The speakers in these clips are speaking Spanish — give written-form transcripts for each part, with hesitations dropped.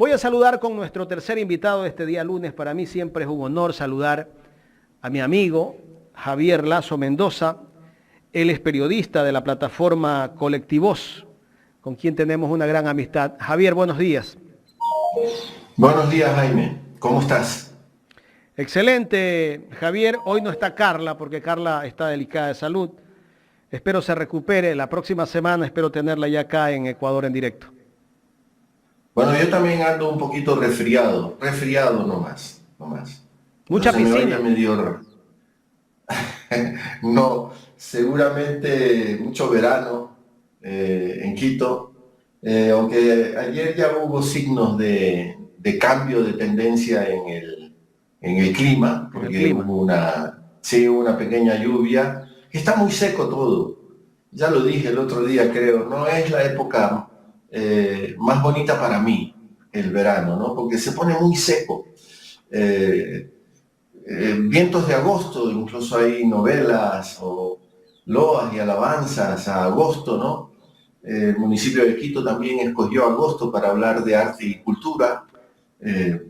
Voy a saludar con nuestro tercer invitado de este día lunes. Para mí siempre es un honor saludar a mi amigo Javier Lazo Mendoza. Él es periodista de la plataforma Colectivos, con quien tenemos una gran amistad. Javier, buenos días. Buenos días, Jaime. ¿Cómo estás? Excelente, Javier. Hoy no está Carla porque Carla está delicada de salud. Espero se recupere. La próxima semana espero tenerla ya acá en Ecuador en directo. Bueno, yo también ando un poquito resfriado nomás, nomás. Mucha Entonces me piscina. oye medio raro. No, seguramente mucho verano en Quito, aunque ayer ya hubo signos de cambio de tendencia en el clima, En el porque clima. hubo sí, hubo una pequeña lluvia. Está muy seco todo. Ya lo dije el otro día, creo, no es la época más bonita para mí, el verano, ¿no? Porque se pone muy seco. Eh, Vientos de agosto, incluso hay novelas o loas y alabanzas a agosto, ¿no? El municipio de Quito también escogió agosto para hablar de arte y cultura,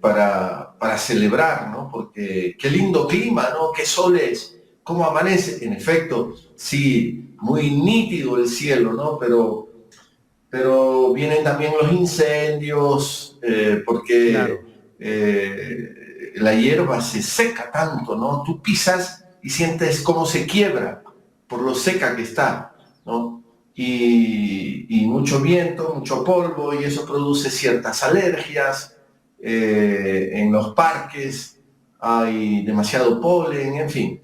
para celebrar, ¿no? Porque qué lindo clima, ¿no? Qué soles, cómo amanece. En efecto, sí, muy nítido el cielo, ¿no? Pero vienen también los incendios, Claro. porque la hierba se seca tanto, ¿no? Tú pisas y sientes cómo se quiebra por lo seca que está, ¿no? Y mucho viento, mucho polvo, y eso produce ciertas alergias. En los parques hay demasiado polen, en fin.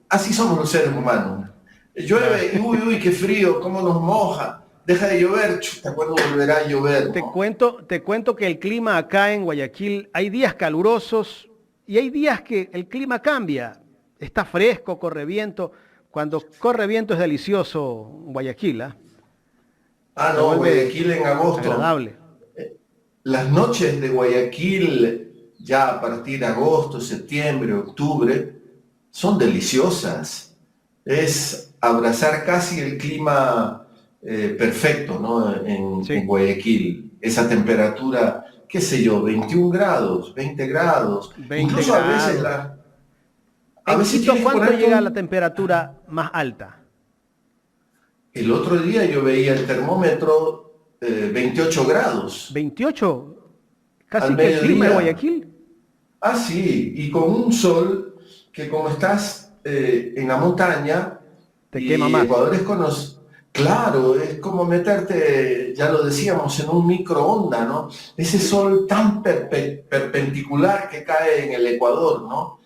Así somos los seres humanos. Claro. Llueve, y uy, uy, qué frío, cómo nos moja. Deja de llover, chuta, cuando volverá a llover, ¿no? Te cuento que el clima acá en Guayaquil, hay días calurosos y hay días que el clima cambia. Está fresco, corre viento. Cuando corre viento es delicioso Guayaquil, ¿ah? Ah, Se no, vuelve Guayaquil en agosto. agradable. Las noches de Guayaquil, ya a partir de agosto, septiembre, octubre, son deliciosas. Es abrazar casi el clima perfecto, ¿no? En Sí, Guayaquil. Esa temperatura, qué sé yo, 21 grados, 20 grados. 20 Incluso grados. a En veces Quito, tienes que ¿cuánto ponerte llega la un. temperatura más alta? El otro día yo veía el termómetro 28 grados 28, al casi que el clima de mediodía. Guayaquil. Ah, sí, y con un sol que como estás en la montaña Te quema y más. Ecuador es claro, es como meterte, ya lo decíamos, en un microondas, ¿no? Ese sol tan perpendicular que cae en el Ecuador, ¿no?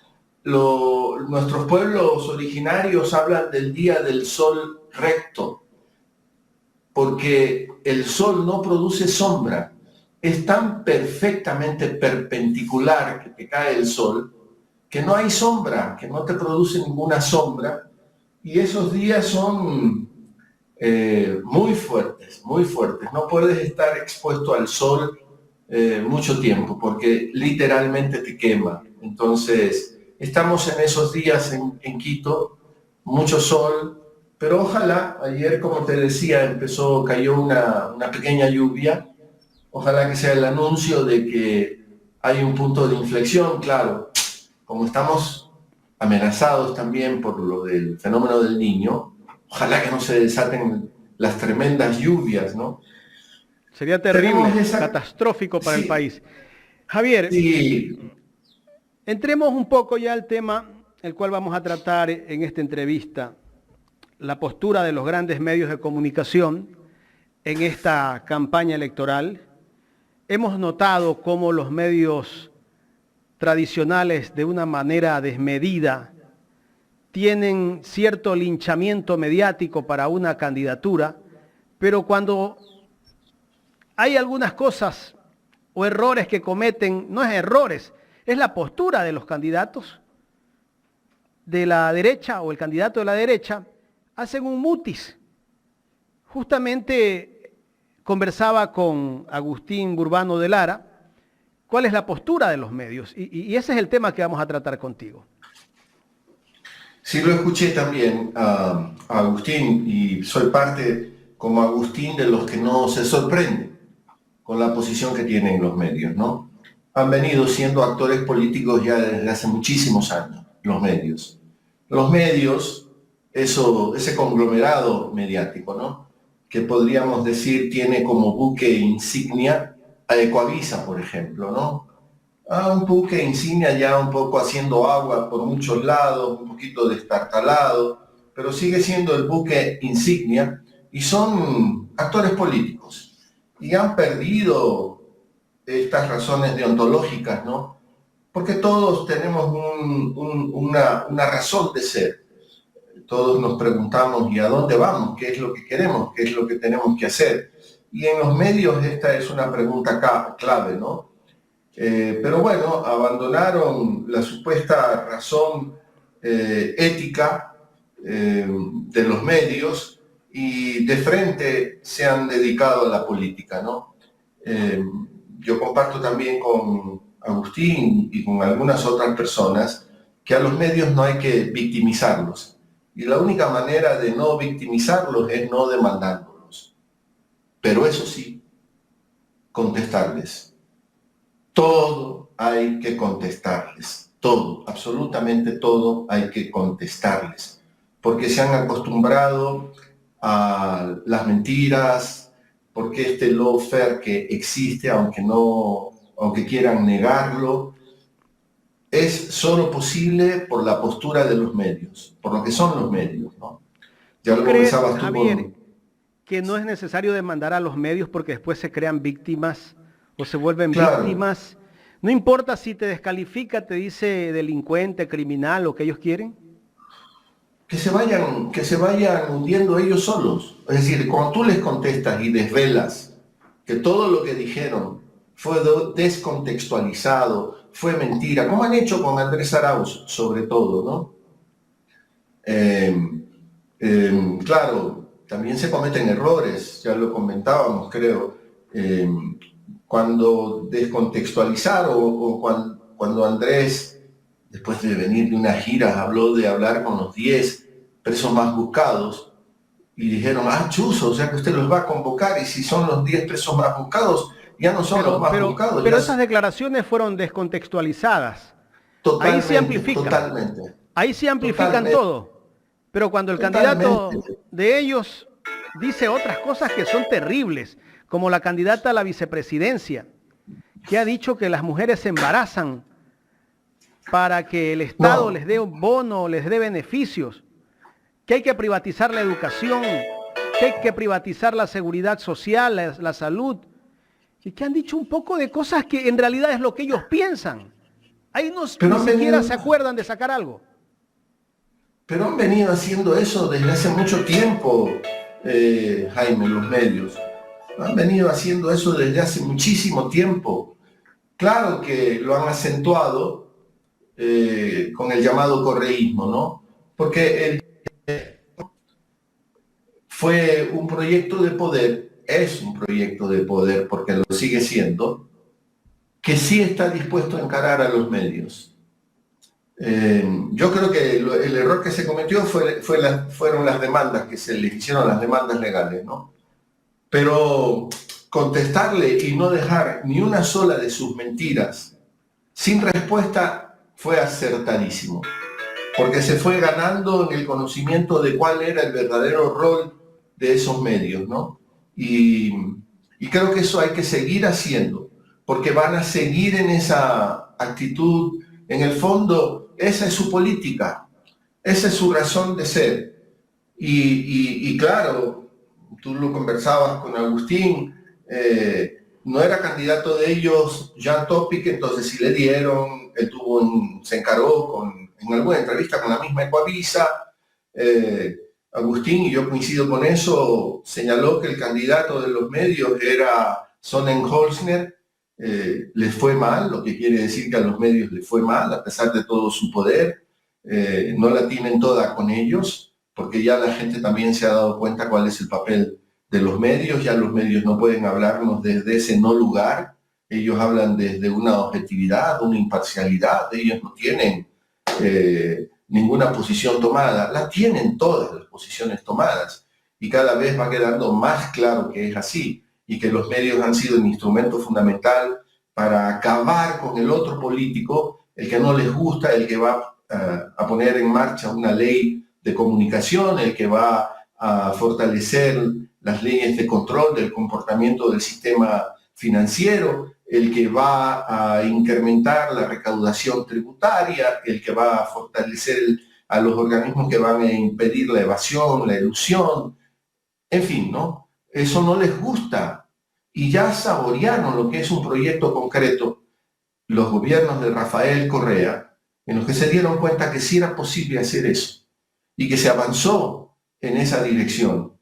Nuestros pueblos originarios hablan del día del sol recto, porque el sol no produce sombra. Es tan perfectamente perpendicular que te cae el sol que no hay sombra, que no te produce ninguna sombra. Y esos días son muy fuertes, muy fuertes. No puedes estar expuesto al sol mucho tiempo porque literalmente te quema. Entonces, estamos en esos días en Quito, mucho sol, pero ojalá, ayer como te decía, cayó una pequeña lluvia, ojalá que sea el anuncio de que hay un punto de inflexión, claro, como estamos amenazados también por lo del fenómeno del niño, ojalá que no se desaten las tremendas lluvias, ¿no? Sería Tenemos terrible, esa. catastrófico para el Sí, país. Javier, sí. entremos un poco ya al tema el cual vamos a tratar en esta entrevista, la postura de los grandes medios de comunicación en esta campaña electoral. Hemos notado cómo los medios tradicionales de una manera desmedida tienen cierto linchamiento mediático para una candidatura, pero cuando hay algunas cosas o errores que cometen, no es errores, es la postura de los candidatos de la derecha o el candidato de la derecha, hacen un mutis. Justamente conversaba con Agustín Burbano de Lara, cuál es la postura de los medios, y ese es el tema que vamos a tratar contigo. Sí, lo escuché también a Agustín y soy parte como Agustín de los que no se sorprenden con la posición que tienen los medios, ¿no? Han venido siendo actores políticos ya desde hace muchísimos años, los medios. Los medios, ese conglomerado mediático, ¿no? Que podríamos decir tiene como buque insignia a Ecoavisa, por ejemplo, ¿no? Un buque insignia ya un poco haciendo agua por muchos lados, un poquito destartalado, pero sigue siendo el buque insignia y son actores políticos y han perdido estas razones deontológicas, ¿no? Porque todos tenemos una razón de ser. Todos nos preguntamos, ¿y a dónde vamos? ¿Qué es lo que queremos? ¿Qué es lo que tenemos que hacer? Y en los medios esta es una pregunta clave, ¿no? Pero bueno, abandonaron la supuesta razón ética de los medios y de frente se han dedicado a la política, ¿no? Yo comparto también con Agustín y con algunas otras personas que a los medios no hay que victimizarlos. Y la única manera de no victimizarlos es no demandándolos. Pero eso sí, contestarles. Todo hay que contestarles. Todo, absolutamente todo hay que contestarles. Porque se han acostumbrado a las mentiras, porque este lawfare que existe, aunque quieran negarlo, es solo posible por la postura de los medios, por lo que son los medios, ¿no? Ya lo comenzabas tú, Javier, que no es necesario demandar a los medios porque después se crean víctimas o se vuelven víctimas. No importa si te descalifica, te dice delincuente, criminal, lo que ellos quieren. Que se vayan hundiendo ellos solos. Es decir, cuando tú les contestas y desvelas que todo lo que dijeron fue descontextualizado, fue mentira, como han hecho con Andrés Arauz, sobre todo, ¿no? Claro, también se cometen errores, ya lo comentábamos, creo, cuando descontextualizar o cuando Andrés, después de venir de una gira, habló de hablar con los 10 presos más buscados y dijeron, chuzo, o sea que usted los va a convocar y si son los 10 presos más buscados, ya no son los más buscados. Pero esas declaraciones fueron descontextualizadas. Totalmente, ahí se amplifican. Totalmente. Ahí se amplifican todo. Pero cuando el candidato de ellos dice otras cosas que son terribles, como la candidata a la vicepresidencia, que ha dicho que las mujeres se embarazan para que el Estado les dé un bono, les dé beneficios, que hay que privatizar la educación, que hay que privatizar la seguridad social, la salud, y que han dicho un poco de cosas que en realidad es lo que ellos piensan. Ahí ni siquiera se acuerdan de sacar algo. Pero han venido haciendo eso desde hace mucho tiempo, Jaime, los medios. Han venido haciendo eso desde hace muchísimo tiempo. Claro que lo han acentuado con el llamado correísmo, ¿no? Porque fue un proyecto de poder, es un proyecto de poder porque lo sigue siendo, que sí está dispuesto a encarar a los medios. Yo creo que el error que se cometió fueron las demandas que se les hicieron, las demandas legales, ¿no? Pero contestarle y no dejar ni una sola de sus mentiras sin respuesta fue acertadísimo, porque se fue ganando en el conocimiento de cuál era el verdadero rol de esos medios, ¿no? Y creo que eso hay que seguir haciendo, porque van a seguir en esa actitud. En el fondo, esa es su política, esa es su razón de ser. Y claro, tú lo conversabas con Agustín, no era candidato de ellos Jean Topic, entonces sí le dieron, él se encaró en alguna entrevista con la misma Ecoavisa. Agustín, y yo coincido con eso, señaló que el candidato de los medios era Sonnenholzner. Les fue mal, lo que quiere decir que a los medios les fue mal, a pesar de todo su poder. No la tienen toda con ellos, porque ya la gente también se ha dado cuenta cuál es el papel de los medios. Ya los medios no pueden hablarnos desde ese no lugar, ellos hablan desde una objetividad, una imparcialidad. Ellos no tienen ninguna posición tomada, las tienen todas las posiciones tomadas, y cada vez va quedando más claro que es así. y que los medios han sido un instrumento fundamental para acabar con el otro político, el que no les gusta, el que va a poner en marcha una ley de comunicación, el que va a fortalecer las leyes de control del comportamiento del sistema financiero, el que va a incrementar la recaudación tributaria, el que va a fortalecer a los organismos que van a impedir la evasión, la elusión, en fin, ¿no? Eso no les gusta. Y ya saborearon lo que es un proyecto concreto los gobiernos de Rafael Correa, en los que se dieron cuenta que sí era posible hacer eso y que se avanzó en esa dirección.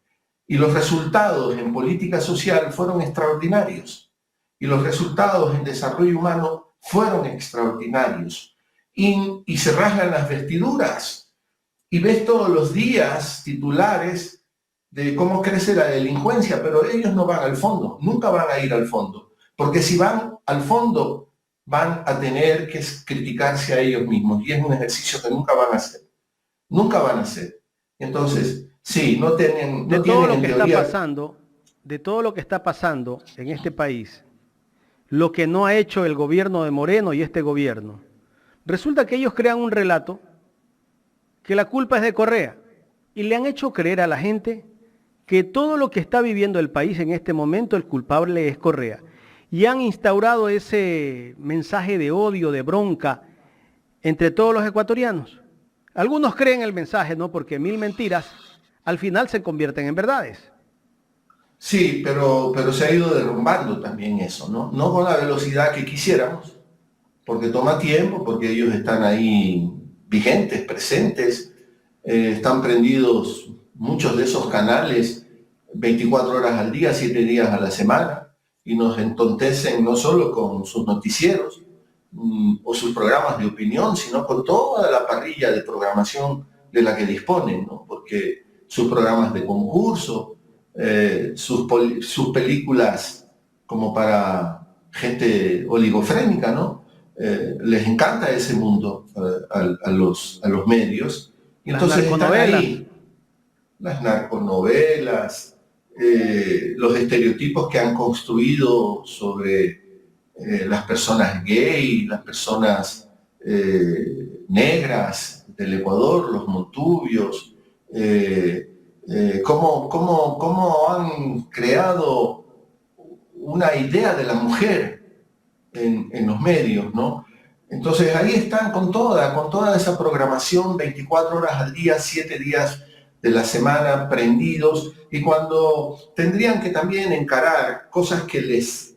Y los resultados en política social fueron extraordinarios. Y los resultados en desarrollo humano fueron extraordinarios. Y se rasgan las vestiduras. Y ves todos los días titulares de cómo crece la delincuencia, pero ellos no van al fondo, nunca van a ir al fondo. Porque si van al fondo, van a tener que criticarse a ellos mismos. Y es un ejercicio que nunca van a hacer. Nunca van a hacer. Entonces, sí, no tienen de todo lo que teoría... está pasando, de todo lo que está pasando en este país, lo que no ha hecho el gobierno de Moreno y este gobierno, resulta que ellos crean un relato que la culpa es de Correa y le han hecho creer a la gente que todo lo que está viviendo el país en este momento, el culpable es Correa. Y han instaurado ese mensaje de odio, de bronca entre todos los ecuatorianos. Algunos creen el mensaje, ¿no? Porque 1000 mentiras al final se convierten en verdades. Sí, pero se ha ido derrumbando también eso, ¿no? No con la velocidad que quisiéramos, porque toma tiempo, porque ellos están ahí vigentes, presentes, están prendidos muchos de esos canales 24 horas al día, 7 días a la semana, y nos entontecen no solo con sus noticieros o sus programas de opinión, sino con toda la parrilla de programación de la que disponen, ¿no? Porque sus programas de concurso, sus películas como para gente oligofrénica, ¿no? Les encanta ese mundo a los medios. Y entonces están ahí las narconovelas, los estereotipos que han construido sobre las personas gay, las personas negras del Ecuador, los montubios, cómo han creado una idea de la mujer en los medios, ¿no? Entonces ahí están con toda esa programación 24 horas al día, 7 días de la semana prendidos, y cuando tendrían que también encarar cosas que les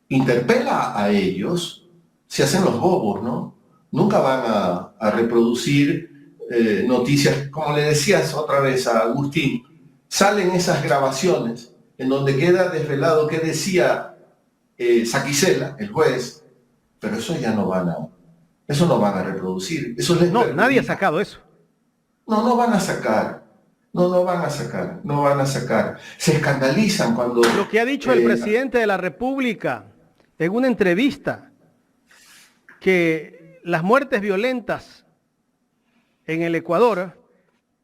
interpela a ellos, se hacen los bobos, ¿no? Nunca van a reproducir noticias, como le decías otra vez a Agustín, salen esas grabaciones en donde queda desvelado qué decía Saquicela, el juez, pero eso ya no van a reproducir. Eso les no, nadie ha sacado eso. No van a sacar. No van a sacar. Se escandalizan cuando... Lo que ha dicho el presidente de la República en una entrevista, que las muertes violentas en el Ecuador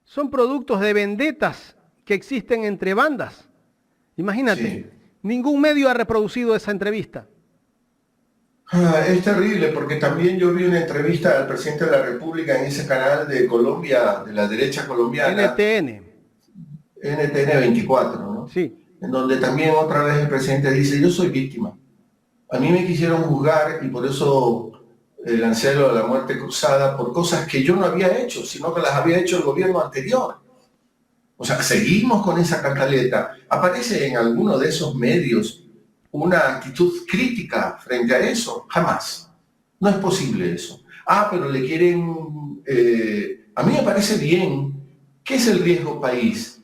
son productos de vendetas que existen entre bandas. Imagínate, sí. Ningún medio ha reproducido esa entrevista. Es terrible, porque también yo vi una entrevista al presidente de la República en ese canal de Colombia, de la derecha colombiana. NTN 24, ¿no? Sí. En donde también otra vez el presidente dice, yo soy víctima. A mí me quisieron juzgar y por eso lancé lo de la muerte cruzada por cosas que yo no había hecho, sino que las había hecho el gobierno anterior. O sea, seguimos con esa cantaleta. Aparece en alguno de esos medios una actitud crítica frente a eso. Jamás. No es posible eso. Pero le quieren... a mí me parece bien. ¿Qué es el riesgo país?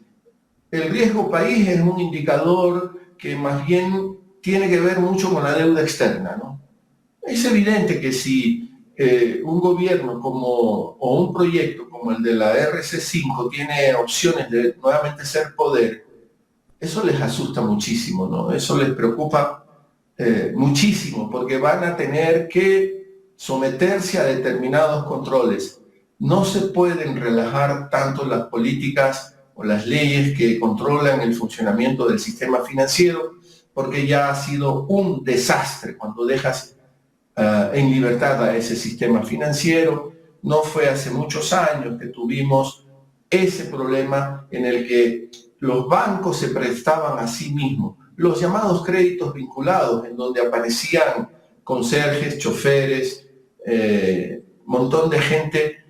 El riesgo país es un indicador que más bien tiene que ver mucho con la deuda externa, ¿no? Es evidente que si un gobierno o un proyecto como el de la RC5 tiene opciones de nuevamente ser poder, eso les asusta muchísimo, ¿no? Eso les preocupa muchísimo, porque van a tener que someterse a determinados controles. No se pueden relajar tanto las políticas o las leyes que controlan el funcionamiento del sistema financiero, porque ya ha sido un desastre cuando dejas en libertad a ese sistema financiero. No fue hace muchos años que tuvimos ese problema en el que los bancos se prestaban a sí mismos, los llamados créditos vinculados, en donde aparecían conserjes, choferes, montón de gente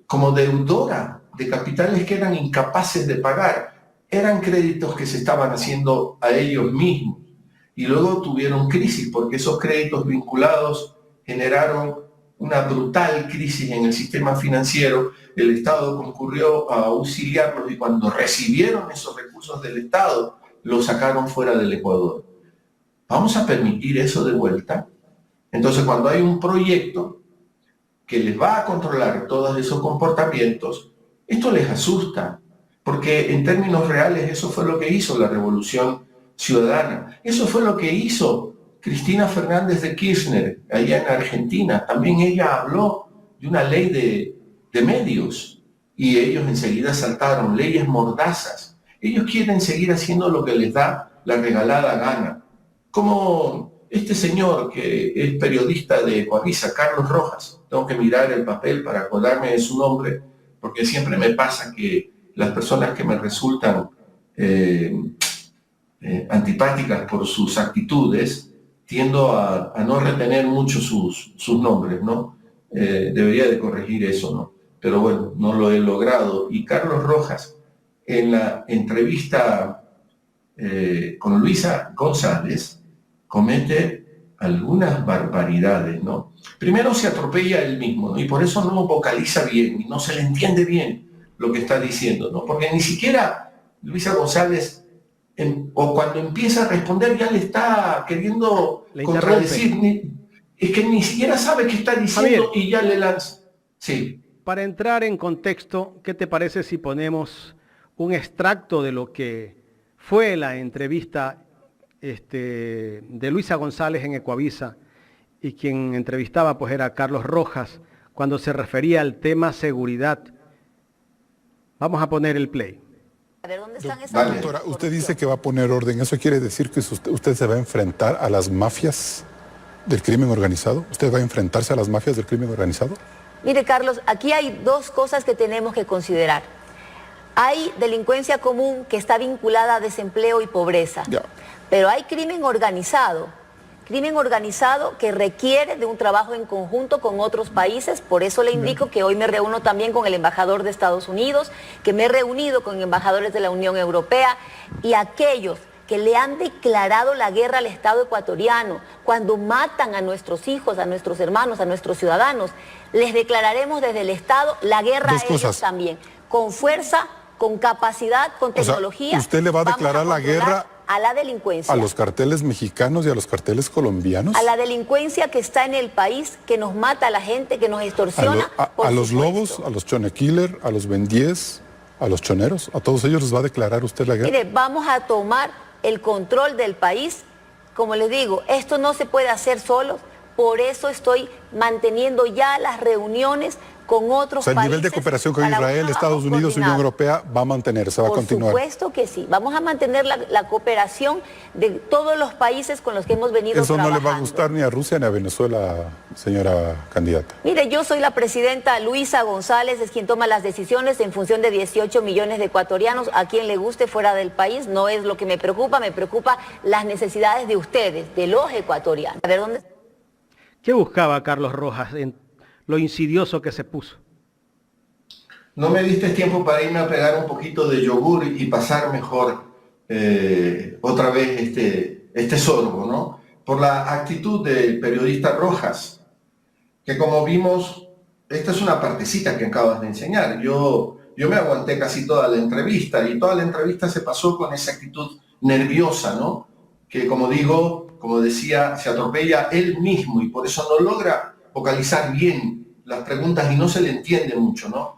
como deudora de capitales que eran incapaces de pagar. Eran créditos que se estaban haciendo a ellos mismos. Y luego tuvieron crisis porque esos créditos vinculados generaron una brutal crisis en el sistema financiero. El Estado concurrió a auxiliarlos y cuando recibieron esos recursos del Estado, los sacaron fuera del Ecuador. ¿Vamos a permitir eso de vuelta? Entonces, cuando hay un proyecto que les va a controlar todos esos comportamientos, esto les asusta, porque en términos reales eso fue lo que hizo la Revolución Ciudadana. Eso fue lo que hizo Cristina Fernández de Kirchner allá en Argentina. También ella habló de una ley de medios y ellos enseguida saltaron, leyes mordazas. Ellos quieren seguir haciendo lo que les da la regalada gana. Como este señor que es periodista de Ecuavisa, Carlos Rojas. Tengo que mirar el papel para acordarme de su nombre, porque siempre me pasa que las personas que me resultan antipáticas por sus actitudes, tiendo a no retener mucho sus nombres, ¿no? Debería de corregir eso, ¿no? Pero bueno, no lo he logrado. Y Carlos Rojas, en la entrevista con Luisa González, comete algunas barbaridades, ¿no? Primero se atropella él mismo, ¿no? Y por eso no vocaliza bien, y no se le entiende bien lo que está diciendo, ¿no? Porque ni siquiera Luisa González, o cuando empieza a responder, ya le está queriendo contradecir. Es que ni siquiera sabe qué está diciendo, Javier, y ya le lanza. Sí. Para entrar en contexto, ¿qué te parece si ponemos un extracto de lo que fue la entrevista de Luisa González en Ecuavisa, y quien entrevistaba pues era Carlos Rojas, cuando se refería al tema seguridad? Vamos a poner el play. A ver, ¿dónde están esas Doctora, usted dice que va a poner orden. ¿Eso quiere decir que usted se va a enfrentar a las mafias del crimen organizado? ¿Usted va a enfrentarse a las mafias del crimen organizado? Mire, Carlos, aquí hay dos cosas que tenemos que considerar. Hay delincuencia común que está vinculada a desempleo y pobreza, pero hay crimen organizado que requiere de un trabajo en conjunto con otros países. Por eso le indico que hoy me reúno también con el embajador de Estados Unidos, que me he reunido con embajadores de la Unión Europea y aquellos que le han declarado la guerra al Estado ecuatoriano, cuando matan a nuestros hijos, a nuestros hermanos, a nuestros ciudadanos, les declararemos desde el Estado la guerra a ellos también, con fuerza, con capacidad, con tecnología. O sea, ¿usted le va a declarar la guerra a la delincuencia? ¿A los carteles mexicanos y a los carteles colombianos? A la delincuencia que está en el país, que nos mata a la gente, que nos extorsiona. A los lobos, a los chone killer, a los bendies, a los choneros, ¿a todos ellos les va a declarar usted la guerra? Mire, vamos a tomar el control del país. Como les digo, esto no se puede hacer solo, por eso estoy manteniendo ya las reuniones con otros países. El nivel de cooperación con Israel, Estados Unidos, Unión Europea va a mantenerse, va a continuar. Por supuesto que sí. Vamos a mantener la cooperación de todos los países con los que hemos venido trabajando. Eso no le va a gustar ni a Rusia ni a Venezuela, señora candidata. Mire, yo soy la presidenta Luisa González, es quien toma las decisiones en función de 18 millones de ecuatorianos. A quien le guste fuera del país no es lo que me preocupa las necesidades de ustedes, de los ecuatorianos. A ver, ¿dónde? ¿Qué buscaba Carlos Rojas en lo insidioso que se puso? No me diste tiempo para irme a pegar un poquito de yogur y pasar mejor otra vez este sorbo, ¿no? Por la actitud del periodista Rojas, que como vimos, esta es una partecita que acabas de enseñar. Yo me aguanté casi toda la entrevista y toda la entrevista se pasó con esa actitud nerviosa, ¿no? Que como digo, como decía, se atropella él mismo y por eso no logra vocalizar bien las preguntas y no se le entiende mucho, ¿no?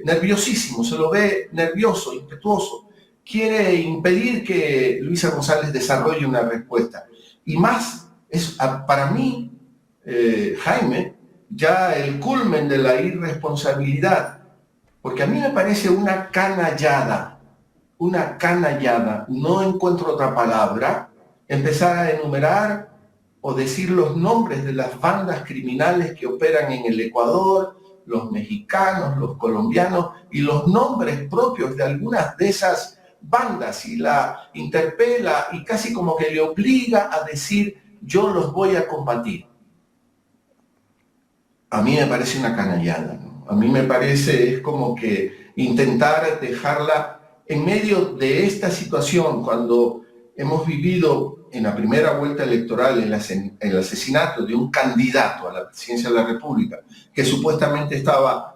Nerviosísimo, se lo ve nervioso, impetuoso. Quiere impedir que Luisa González desarrolle una respuesta. Y más, es para mí, Jaime, ya el culmen de la irresponsabilidad, porque a mí me parece una canallada, no encuentro otra palabra, empezar a enumerar o decir los nombres de las bandas criminales que operan en el Ecuador, los mexicanos, los colombianos y los nombres propios de algunas de esas bandas, y la interpela y casi como que le obliga a decir yo los voy a combatir. A mí me parece una canallada, ¿no? A mí me parece, es como que intentar dejarla en medio de esta situación, cuando hemos vivido en la primera vuelta electoral el asesinato de un candidato a la presidencia de la República, que supuestamente estaba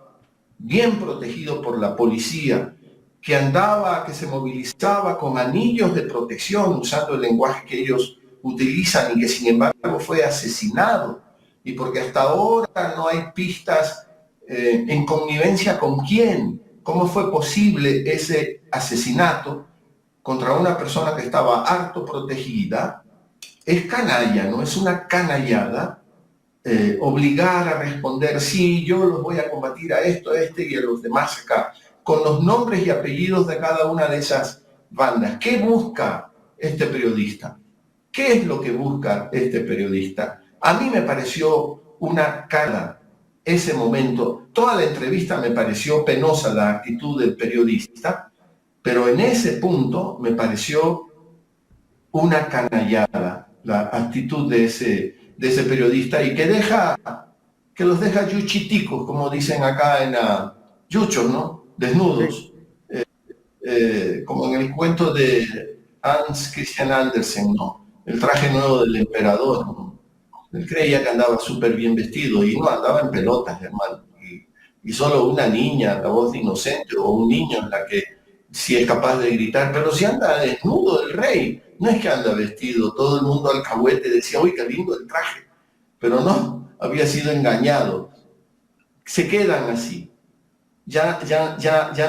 bien protegido por la policía, que andaba, que se movilizaba con anillos de protección, usando el lenguaje que ellos utilizan, y que sin embargo fue asesinado, y porque hasta ahora no hay pistas en connivencia con quién, cómo fue posible ese asesinato contra una persona que estaba harto protegida. Es canalla, ¿no? Es una canallada obligar a responder, sí, yo los voy a combatir a esto, a este y a los demás acá, con los nombres y apellidos de cada una de esas bandas. ¿Qué busca este periodista? ¿Qué es lo que busca este periodista? A mí me pareció una cara ese momento. Toda la entrevista me pareció penosa, la actitud del periodista, pero en ese punto me pareció una canallada la actitud de ese periodista, y que los deja yuchiticos, como dicen acá en yuchos, ¿no? Desnudos. Sí. Como en el cuento de Hans Christian Andersen, ¿no? El traje nuevo del emperador, ¿no? Él creía que andaba súper bien vestido y no, andaba en pelotas, hermano. Y solo una niña, la voz de inocente, o un niño en la que sí es capaz de gritar, pero si anda desnudo el rey, no es que anda vestido, todo el mundo alcahuete decía, uy, qué lindo el traje, pero no, había sido engañado. Se quedan así, ya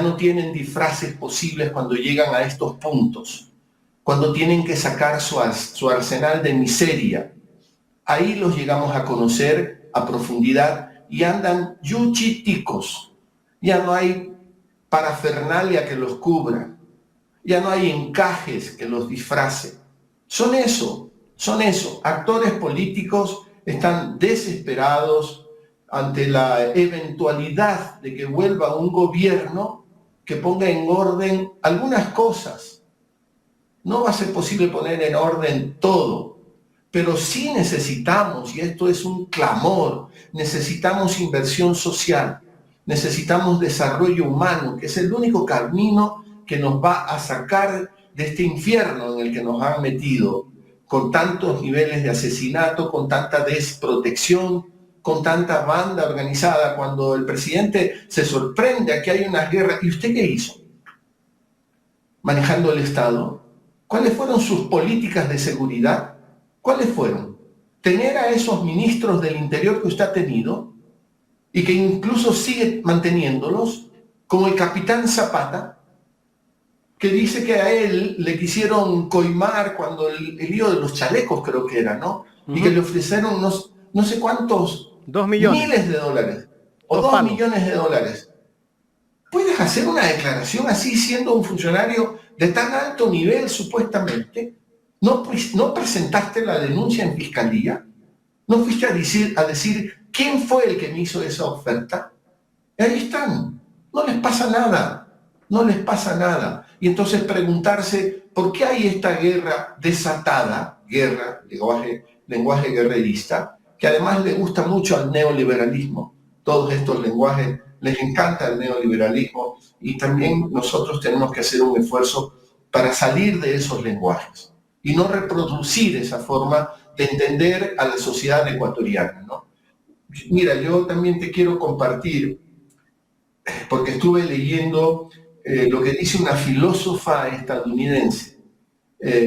no tienen disfraces posibles cuando llegan a estos puntos, cuando tienen que sacar su arsenal de miseria. Ahí los llegamos a conocer a profundidad y andan yuchiticos. Ya no hay parafernalia que los cubra. Ya no hay encajes que los disfrace. Son eso. Actores políticos están desesperados ante la eventualidad de que vuelva un gobierno que ponga en orden algunas cosas. No va a ser posible poner en orden todo, pero sí necesitamos, y esto es un clamor, necesitamos inversión social, necesitamos desarrollo humano, que es el único camino que nos va a sacar de este infierno en el que nos han metido, con tantos niveles de asesinato, con tanta desprotección, con tanta banda organizada. Cuando el presidente se sorprende a que hay una guerra, ¿y usted qué hizo? Manejando el Estado. ¿Cuáles fueron sus políticas de seguridad? ¿Cuáles fueron? Tener a esos ministros del interior que usted ha tenido y que incluso sigue manteniéndolos, como el capitán Zapata, que dice que a él le quisieron coimar cuando el lío de los chalecos, creo que era, ¿no? Y que le ofrecieron no sé cuántos 2 millones. Miles de dólares o 2 millones de dólares. ¿Puedes hacer una declaración así siendo un funcionario de tan alto nivel supuestamente? ¿No presentaste la denuncia en fiscalía? ¿No fuiste a decir quién fue el que me hizo esa oferta? Y ahí están. No les pasa nada. Y entonces preguntarse por qué hay esta guerra desatada, lenguaje guerrerista, que además le gusta mucho al neoliberalismo. Todos estos lenguajes les encanta el neoliberalismo, y también nosotros tenemos que hacer un esfuerzo para salir de esos lenguajes y no reproducir esa forma de entender a la sociedad ecuatoriana, ¿no? Mira, yo también te quiero compartir, porque estuve leyendo lo que dice una filósofa estadounidense,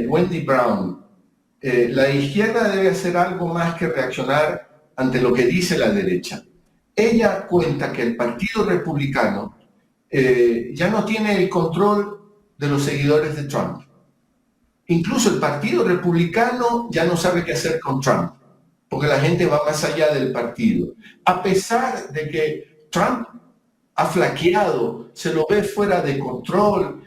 Wendy Brown. La izquierda debe hacer algo más que reaccionar ante lo que dice la derecha. Ella cuenta que el Partido Republicano ya no tiene el control de los seguidores de Trump. Incluso el Partido Republicano ya no sabe qué hacer con Trump, porque la gente va más allá del partido. A pesar de que Trump ha flaqueado, se lo ve fuera de control,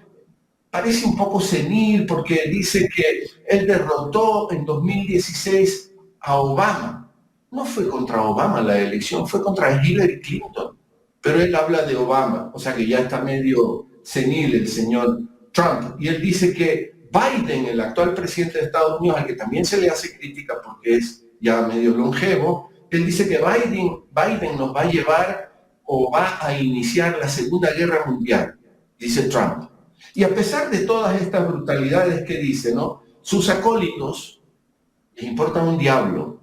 parece un poco senil porque dice que él derrotó en 2016 a Obama. No fue contra Obama la elección, fue contra Hillary Clinton. Pero él habla de Obama, o sea que ya está medio senil el señor Trump. Y él dice que Biden, el actual presidente de Estados Unidos, al que también se le hace crítica porque es ya medio longevo, él dice que Biden nos va a llevar o va a iniciar la Segunda Guerra Mundial, dice Trump. Y a pesar de todas estas brutalidades que dice, ¿no? Sus acólitos les importa un diablo.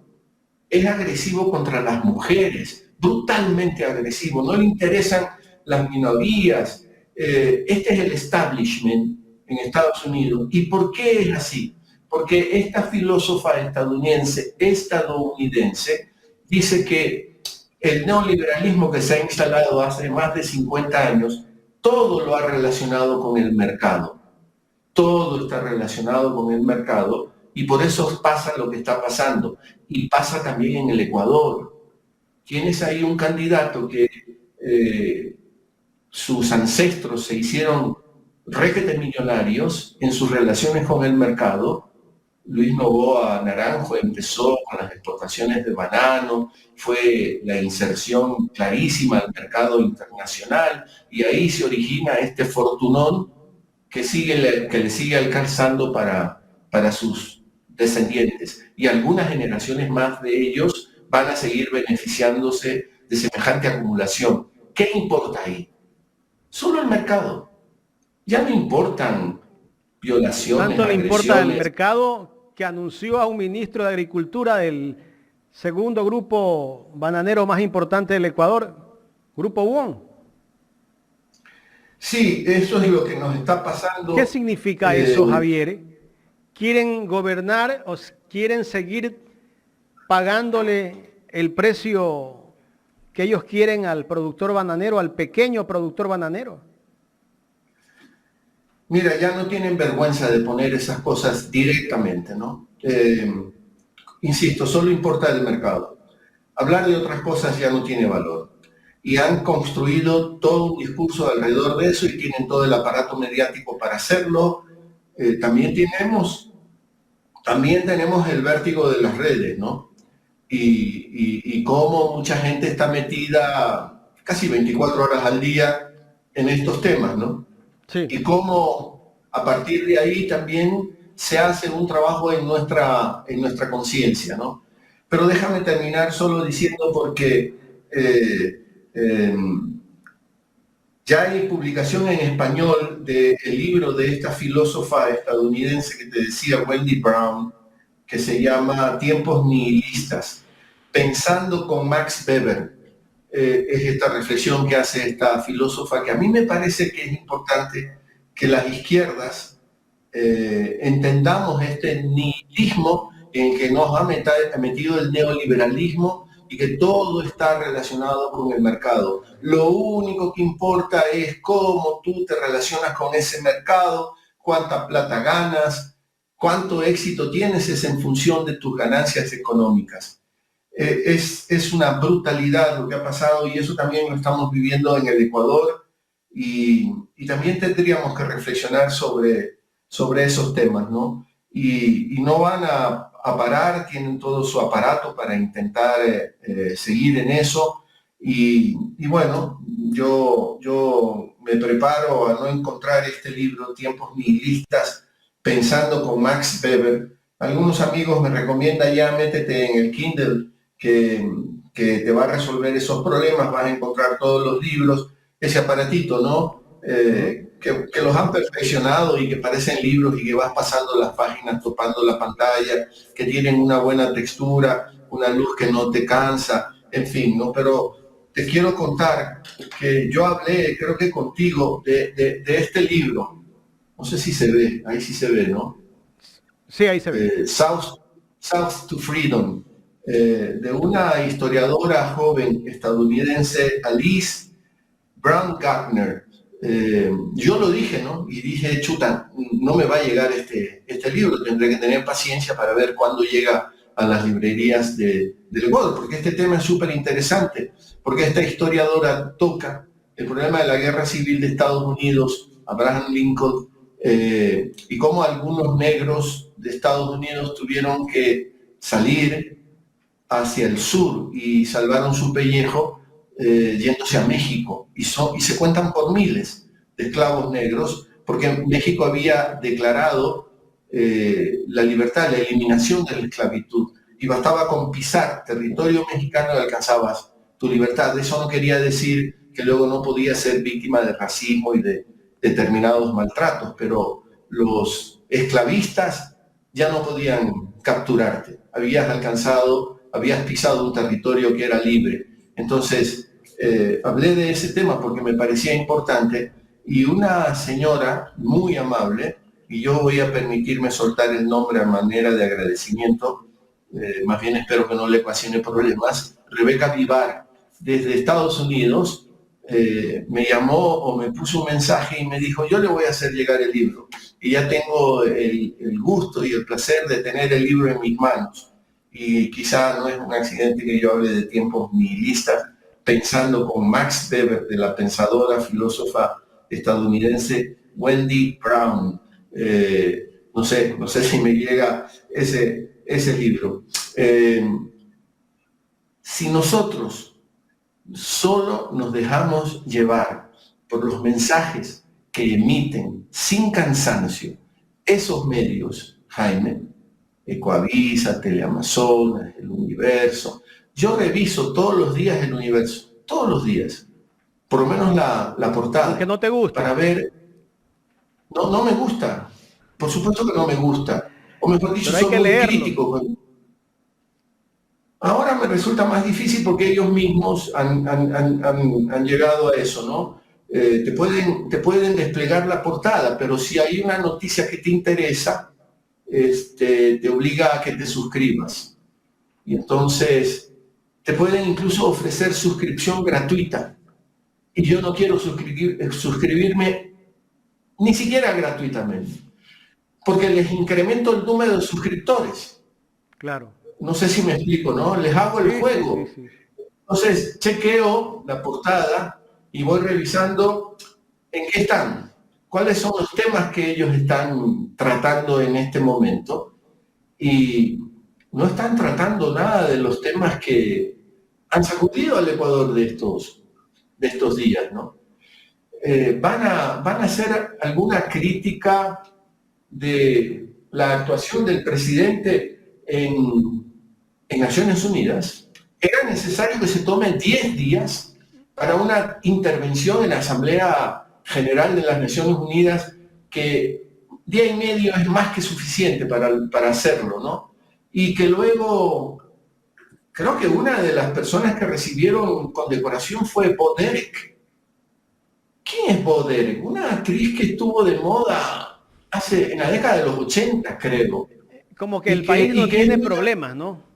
Es agresivo contra las mujeres, brutalmente agresivo. No le interesan las minorías. Este es el establishment en Estados Unidos. ¿Y por qué es así? Porque esta filósofa estadounidense dice que el neoliberalismo que se ha instalado hace más de 50 años, todo lo ha relacionado con el mercado. Todo está relacionado con el mercado y por eso pasa lo que está pasando. Y pasa también en el Ecuador. Tienes ahí un candidato que sus ancestros se hicieron requete millonarios en sus relaciones con el mercado. Luis Noboa Naranjo empezó con las exportaciones de banano, fue la inserción clarísima al mercado internacional y ahí se origina este fortunón que le sigue alcanzando para sus descendientes. Y algunas generaciones más de ellos van a seguir beneficiándose de semejante acumulación. ¿Qué importa ahí? Solo el mercado. Ya no importan violaciones, ¿Tanto le importa el agresiones. mercado que anunció a un ministro de Agricultura del segundo grupo bananero más importante del Ecuador, Grupo UON? Sí, eso es lo que nos está pasando. ¿Qué significa eso, Javier? ¿Quieren gobernar o quieren seguir pagándole el precio que ellos quieren al productor bananero, al pequeño productor bananero? Mira, ya no tienen vergüenza de poner esas cosas directamente, ¿no? Insisto, solo importa el mercado. Hablar de otras cosas ya no tiene valor. Y han construido todo un discurso alrededor de eso y tienen todo el aparato mediático para hacerlo. También tenemos el vértigo de las redes, ¿no? Y cómo mucha gente está metida casi 24 horas al día en estos temas, ¿no? Sí. Y cómo a partir de ahí también se hace un trabajo en nuestra conciencia, ¿no? Pero déjame terminar solo diciendo porque ya hay publicación en español del libro de esta filósofa estadounidense que te decía, Wendy Brown, que se llama Tiempos nihilistas, pensando con Max Weber. Es esta reflexión que hace esta filósofa que a mí me parece que es importante que las izquierdas entendamos este nihilismo en que nos ha metido el neoliberalismo y que todo está relacionado con el mercado. Lo único que importa es cómo tú te relacionas con ese mercado, cuánta plata ganas, cuánto éxito tienes, es en función de tus ganancias económicas. Es una brutalidad lo que ha pasado y eso también lo estamos viviendo en el Ecuador y también tendríamos que reflexionar sobre esos temas, ¿no? Y no van a parar, tienen todo su aparato para intentar seguir en eso y bueno, yo me preparo a no encontrar este libro, Tiempos nihilistas, pensando con Max Weber. Algunos amigos me recomiendan ya métete en el Kindle que te va a resolver esos problemas, vas a encontrar todos los libros, ese aparatito, ¿no? Que los han perfeccionado y que parecen libros y que vas pasando las páginas, topando la pantalla, que tienen una buena textura, una luz que no te cansa, en fin, ¿no? Pero te quiero contar que yo hablé, creo que contigo, de este libro. No sé si se ve, ahí sí se ve, ¿no? Sí, ahí se ve. South to Freedom, de una historiadora joven estadounidense, Alice Brown Gardner. Yo lo dije, ¿no? Y dije, chuta, no me va a llegar este libro, tendré que tener paciencia para ver cuándo llega a las librerías del Ecuador, porque este tema es súper interesante, porque esta historiadora toca el problema de la guerra civil de Estados Unidos, Abraham Lincoln, y cómo algunos negros de Estados Unidos tuvieron que salir hacia el sur y salvaron su pellejo yéndose a México. Y se cuentan por miles de esclavos negros, porque México había declarado la libertad, la eliminación de la esclavitud. Y bastaba con pisar territorio mexicano y alcanzabas tu libertad. Eso no quería decir que luego no podías ser víctima de racismo y de determinados maltratos, pero los esclavistas ya no podían capturarte. Habías pisado un territorio que era libre. Entonces, hablé de ese tema porque me parecía importante, y una señora muy amable, y yo voy a permitirme soltar el nombre a manera de agradecimiento, más bien espero que no le ocasione problemas, Rebeca Vivar, desde Estados Unidos, me llamó o me puso un mensaje y me dijo: yo le voy a hacer llegar el libro, y ya tengo el gusto y el placer de tener el libro en mis manos. Y quizá no es un accidente que yo hable de tiempos nihilistas, pensando con Max Weber, de la pensadora filósofa estadounidense Wendy Brown. No sé si me llega ese libro. Si nosotros solo nos dejamos llevar por los mensajes que emiten sin cansancio esos medios, Jaime, Ecoavisa, Teleamazonas, El Universo. Yo reviso todos los días El Universo, todos los días, por lo menos la portada. Aunque no te gusta. Para ver. No me gusta. Por supuesto que no me gusta. O mejor dicho, soy muy crítico. Ahora me resulta más difícil porque ellos mismos han llegado a eso, ¿no? Te pueden desplegar la portada, pero si hay una noticia que te interesa, te obliga a que te suscribas. Y entonces te pueden incluso ofrecer suscripción gratuita. Y yo no quiero suscribirme ni siquiera gratuitamente, porque les incremento el número de suscriptores. Claro. No sé si me explico, ¿no? Les hago el juego. Sí. Entonces, chequeo la portada y voy revisando en qué están, cuáles son los temas que ellos están tratando en este momento. Y no están tratando nada de los temas que han sacudido al Ecuador de estos días, ¿no? Van a hacer alguna crítica de la actuación del presidente en Naciones Unidas. Era necesario que se tome 10 días para una intervención en la Asamblea General de las Naciones Unidas, que día y medio es más que suficiente para hacerlo, ¿no? Y que luego, creo que una de las personas que recibieron condecoración fue Bo Derek. ¿Quién es Bo Derek? Una actriz que estuvo de moda en la década de los 80, creo. Como que el país no tiene problemas, ¿no?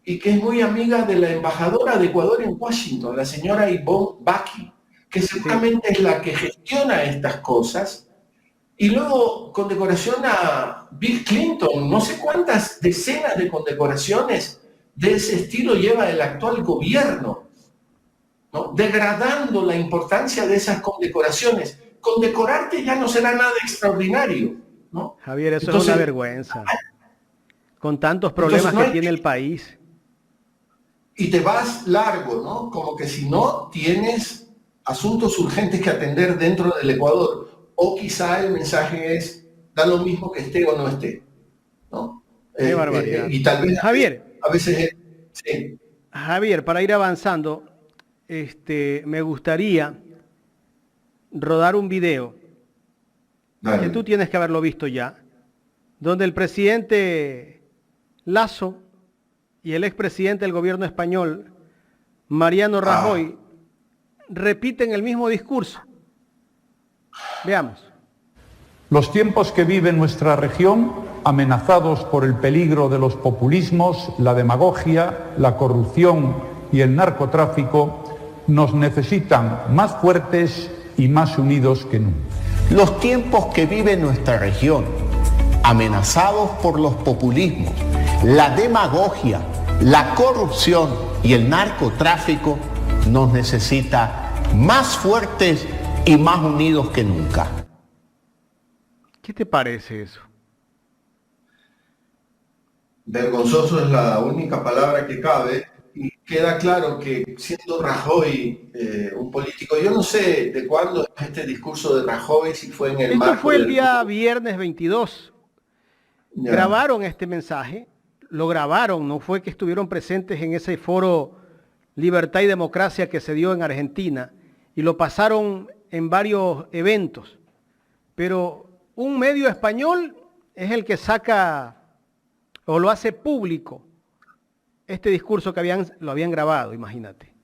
Y que es muy amiga de la embajadora de Ecuador en Washington, la señora Yvonne Baki, que seguramente es la que gestiona estas cosas. Y luego condecoración a Bill Clinton, no sé cuántas decenas de condecoraciones de ese estilo lleva el actual gobierno, ¿no? Degradando la importancia de esas condecoraciones. Condecorarte ya no será nada extraordinario, ¿no? Javier, eso es una vergüenza. Con tantos problemas que tiene el país. Y te vas largo, ¿no? Como que si no tienes asuntos urgentes que atender dentro del Ecuador. O quizá el mensaje es, da lo mismo que esté o no esté, ¿no? Qué barbaridad. Y tal vez, Javier, a veces sí. Javier, para ir avanzando, me gustaría rodar un video. Dale. Que tú tienes que haberlo visto ya, donde el presidente Lasso y el expresidente del gobierno español, Mariano Rajoy, repiten el mismo discurso. Veamos. Los tiempos que vive nuestra región, amenazados por el peligro de los populismos, la demagogia, la corrupción y el narcotráfico, nos necesitan más fuertes y más unidos que nunca. Los tiempos que vive nuestra región, amenazados por los populismos, la demagogia, la corrupción y el narcotráfico, nos necesita más fuertes y más unidos que nunca. ¿Qué te parece eso? Vergonzoso es la única palabra que cabe, y queda claro que siendo Rajoy un político, yo no sé de cuándo es este discurso de Rajoy, si fue en el Esto marco fue el del... día viernes 22. Ya. Grabaron este mensaje, lo grabaron, no fue que estuvieron presentes en ese foro Libertad y Democracia que se dio en Argentina, y lo pasaron en varios eventos. Pero un medio español es el que saca o lo hace público este discurso que lo habían grabado, imagínate.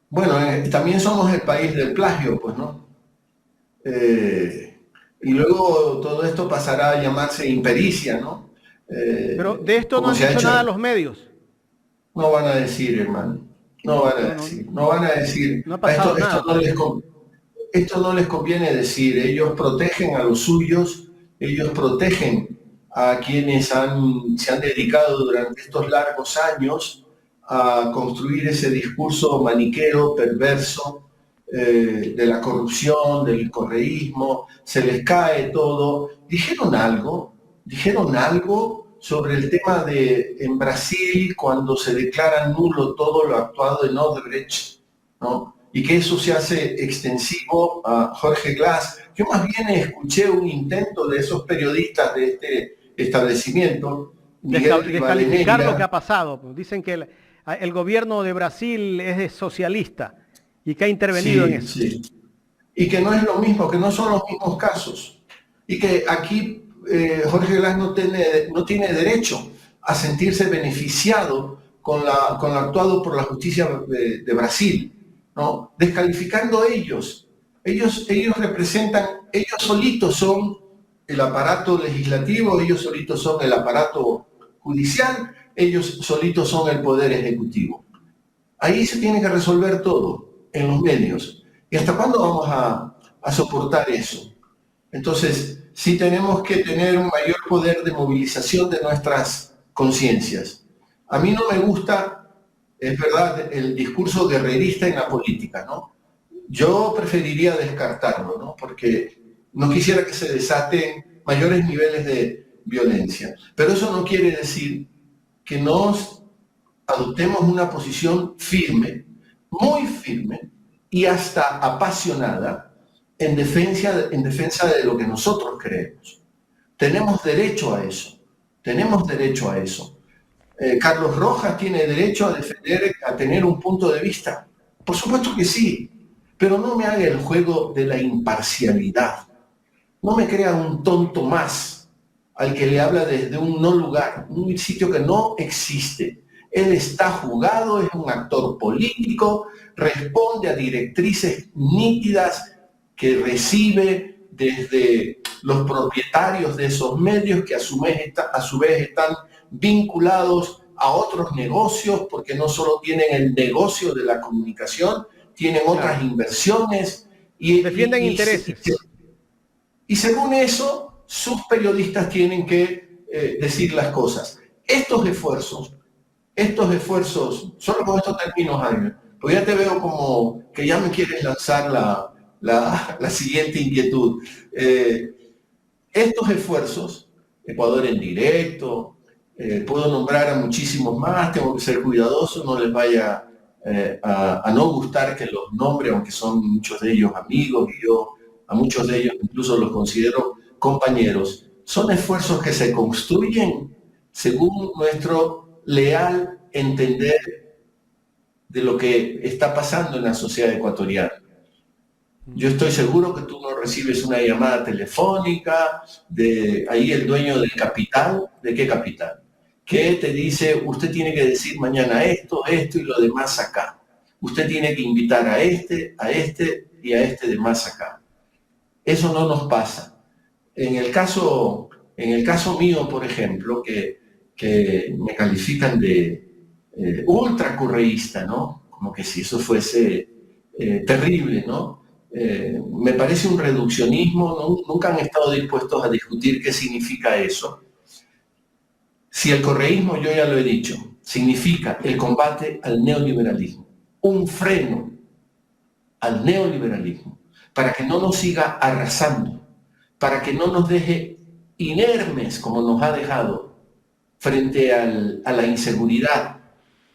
Bueno, también somos el país del plagio, pues, ¿no? Y luego todo esto pasará a llamarse impericia, ¿no? Pero de esto no han dicho nada los medios. No van a decir, hermano. No van a decir. No van a decir. No ha pasado nada. Esto no les conviene decir. Ellos protegen a los suyos, ellos protegen a quienes se han dedicado durante estos largos años a construir ese discurso maniqueo, perverso, de la corrupción, del correísmo. Se les cae todo. Dijeron algo sobre el tema de en Brasil, cuando se declara nulo todo lo actuado en Odebrecht, ¿no? Y que eso se hace extensivo a Jorge Glass. Yo más bien escuché un intento de esos periodistas de este establecimiento descalificar lo que ha pasado. Dicen que el gobierno de Brasil es socialista y que ha intervenido en eso. Sí. Y que no es lo mismo, que no son los mismos casos. Y que aquí Jorge Glass no tiene derecho a sentirse beneficiado con lo actuado por la justicia de Brasil, ¿no? Descalificando a ellos. Ellos representan, ellos solitos son el aparato legislativo, ellos solitos son el aparato judicial, ellos solitos son el poder ejecutivo. Ahí se tiene que resolver todo, en los medios. ¿Y hasta cuándo vamos a soportar eso? Entonces, sí tenemos que tener un mayor poder de movilización de nuestras conciencias. A mí no me gusta, es verdad, el discurso guerrerista en la política, ¿no? Yo preferiría descartarlo, ¿no? Porque no quisiera que se desaten mayores niveles de violencia. Pero eso no quiere decir que nos adoptemos una posición firme, muy firme y hasta apasionada en defensa de lo que nosotros creemos. Tenemos derecho a eso. Tenemos derecho a eso. Carlos Rojas tiene derecho a defender, a tener un punto de vista. Por supuesto que sí, pero no me haga el juego de la imparcialidad. No me crea un tonto más al que le habla desde un no lugar, un sitio que no existe. Él está jugado, es un actor político, responde a directrices nítidas que recibe desde los propietarios de esos medios, que a su vez están vinculados a otros negocios, porque no solo tienen el negocio de la comunicación, tienen otras inversiones. Y defienden intereses. Y según eso, sus periodistas tienen que decir las cosas. Estos esfuerzos, solo con estos términos, Jaime, porque ya te veo como que ya me quieres lanzar la siguiente inquietud. Estos esfuerzos, Ecuador en directo, puedo nombrar a muchísimos más, tengo que ser cuidadoso, no les vaya a no gustar que los nombre, aunque son muchos de ellos amigos, y yo a muchos de ellos incluso los considero compañeros. Son esfuerzos que se construyen según nuestro leal entender de lo que está pasando en la sociedad ecuatoriana. Yo estoy seguro que tú no recibes una llamada telefónica de ahí el dueño del Capital. ¿De qué Capital? Que te dice, usted tiene que decir mañana esto y lo demás acá. Usted tiene que invitar a este y a este demás acá. Eso no nos pasa. En el caso mío, por ejemplo, que me califican de ultracorreísta, ¿no? Como que si eso fuese terrible, ¿no? Me parece un reduccionismo, ¿no? Nunca han estado dispuestos a discutir qué significa eso. Si el correísmo, yo ya lo he dicho, significa el combate al neoliberalismo, un freno al neoliberalismo, para que no nos siga arrasando, para que no nos deje inermes como nos ha dejado frente a la inseguridad,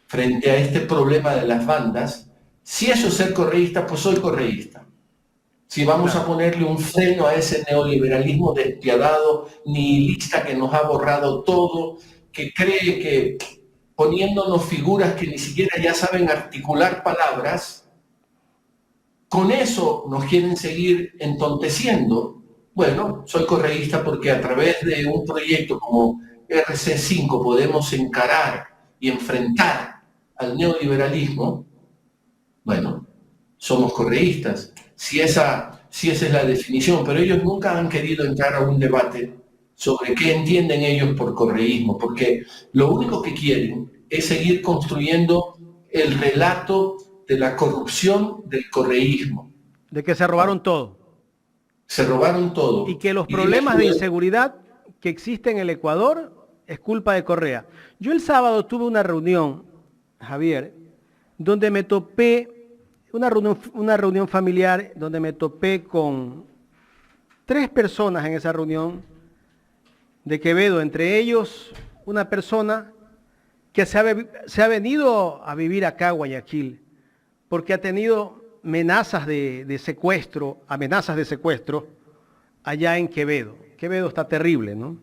frente a este problema de las bandas. Si eso es ser correísta, pues soy correísta. Si vamos a ponerle un freno a ese neoliberalismo despiadado, nihilista, que nos ha borrado todo, que cree que poniéndonos figuras que ni siquiera ya saben articular palabras, con eso nos quieren seguir entonteciendo. Bueno, soy correísta porque a través de un proyecto como RC5 podemos encarar y enfrentar al neoliberalismo. Bueno, somos correístas. Si esa es la definición, pero ellos nunca han querido entrar a un debate sobre qué entienden ellos por correísmo, porque lo único que quieren es seguir construyendo el relato de la corrupción del correísmo. De que se robaron todo. Se robaron todo. Y que los problemas de inseguridad que existen en el Ecuador es culpa de Correa. Yo el sábado tuve una reunión, Javier, donde me topé, una reunión familiar, donde me topé con 3 personas en esa reunión de Quevedo, entre ellos una persona que se ha venido a vivir acá a Guayaquil, porque ha tenido amenazas de secuestro allá en Quevedo. Quevedo está terrible, ¿no?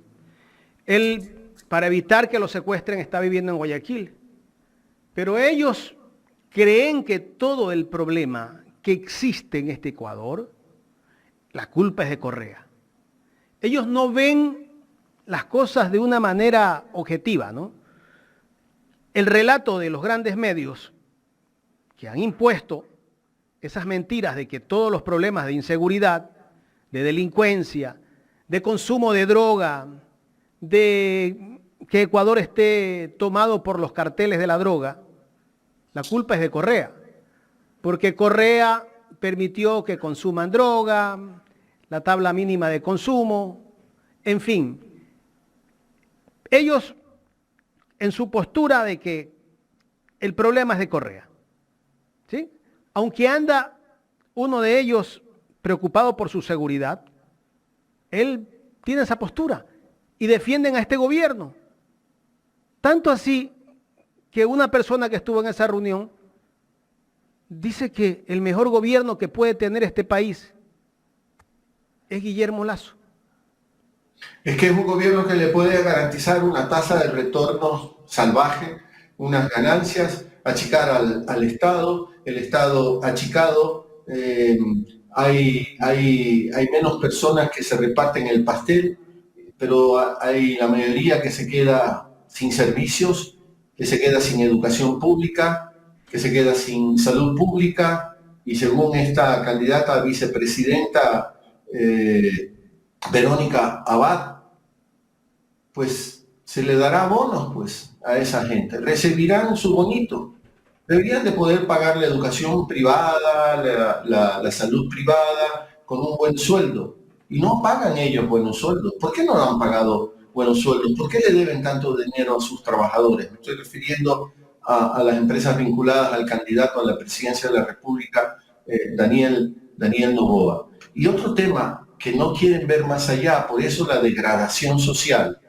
Él, para evitar que lo secuestren, está viviendo en Guayaquil. Pero ellos creen que todo el problema que existe en este Ecuador, la culpa es de Correa. Ellos no ven las cosas de una manera objetiva, ¿no? El relato de los grandes medios que han impuesto esas mentiras de que todos los problemas de inseguridad, de delincuencia, de consumo de droga, de que Ecuador esté tomado por los carteles de la droga, la culpa es de Correa, porque Correa permitió que consuman droga, la tabla mínima de consumo, en fin. Ellos, en su postura de que el problema es de Correa, ¿sí? Aunque anda uno de ellos preocupado por su seguridad, él tiene esa postura y defienden a este gobierno. Tanto así que una persona que estuvo en esa reunión dice que el mejor gobierno que puede tener este país es Guillermo Lasso. Es que es un gobierno que le puede garantizar una tasa de retorno salvaje, unas ganancias, achicar al Estado, el Estado achicado, hay menos personas que se reparten el pastel, pero hay la mayoría que se queda sin servicios, que se queda sin educación pública, que se queda sin salud pública, y según esta candidata a vicepresidenta, Verónica Abad, pues se le dará bonos pues a esa gente, recibirán su bonito. Deberían de poder pagar la educación privada, la salud privada con un buen sueldo, y no pagan ellos buenos sueldos. ¿Por qué no han pagado buenos sueldos? ¿Por qué le deben tanto dinero a sus trabajadores? Me estoy refiriendo a las empresas vinculadas al candidato a la presidencia de la República, Daniel Noboa. Y otro tema que no quieren ver más allá, por eso la degradación social.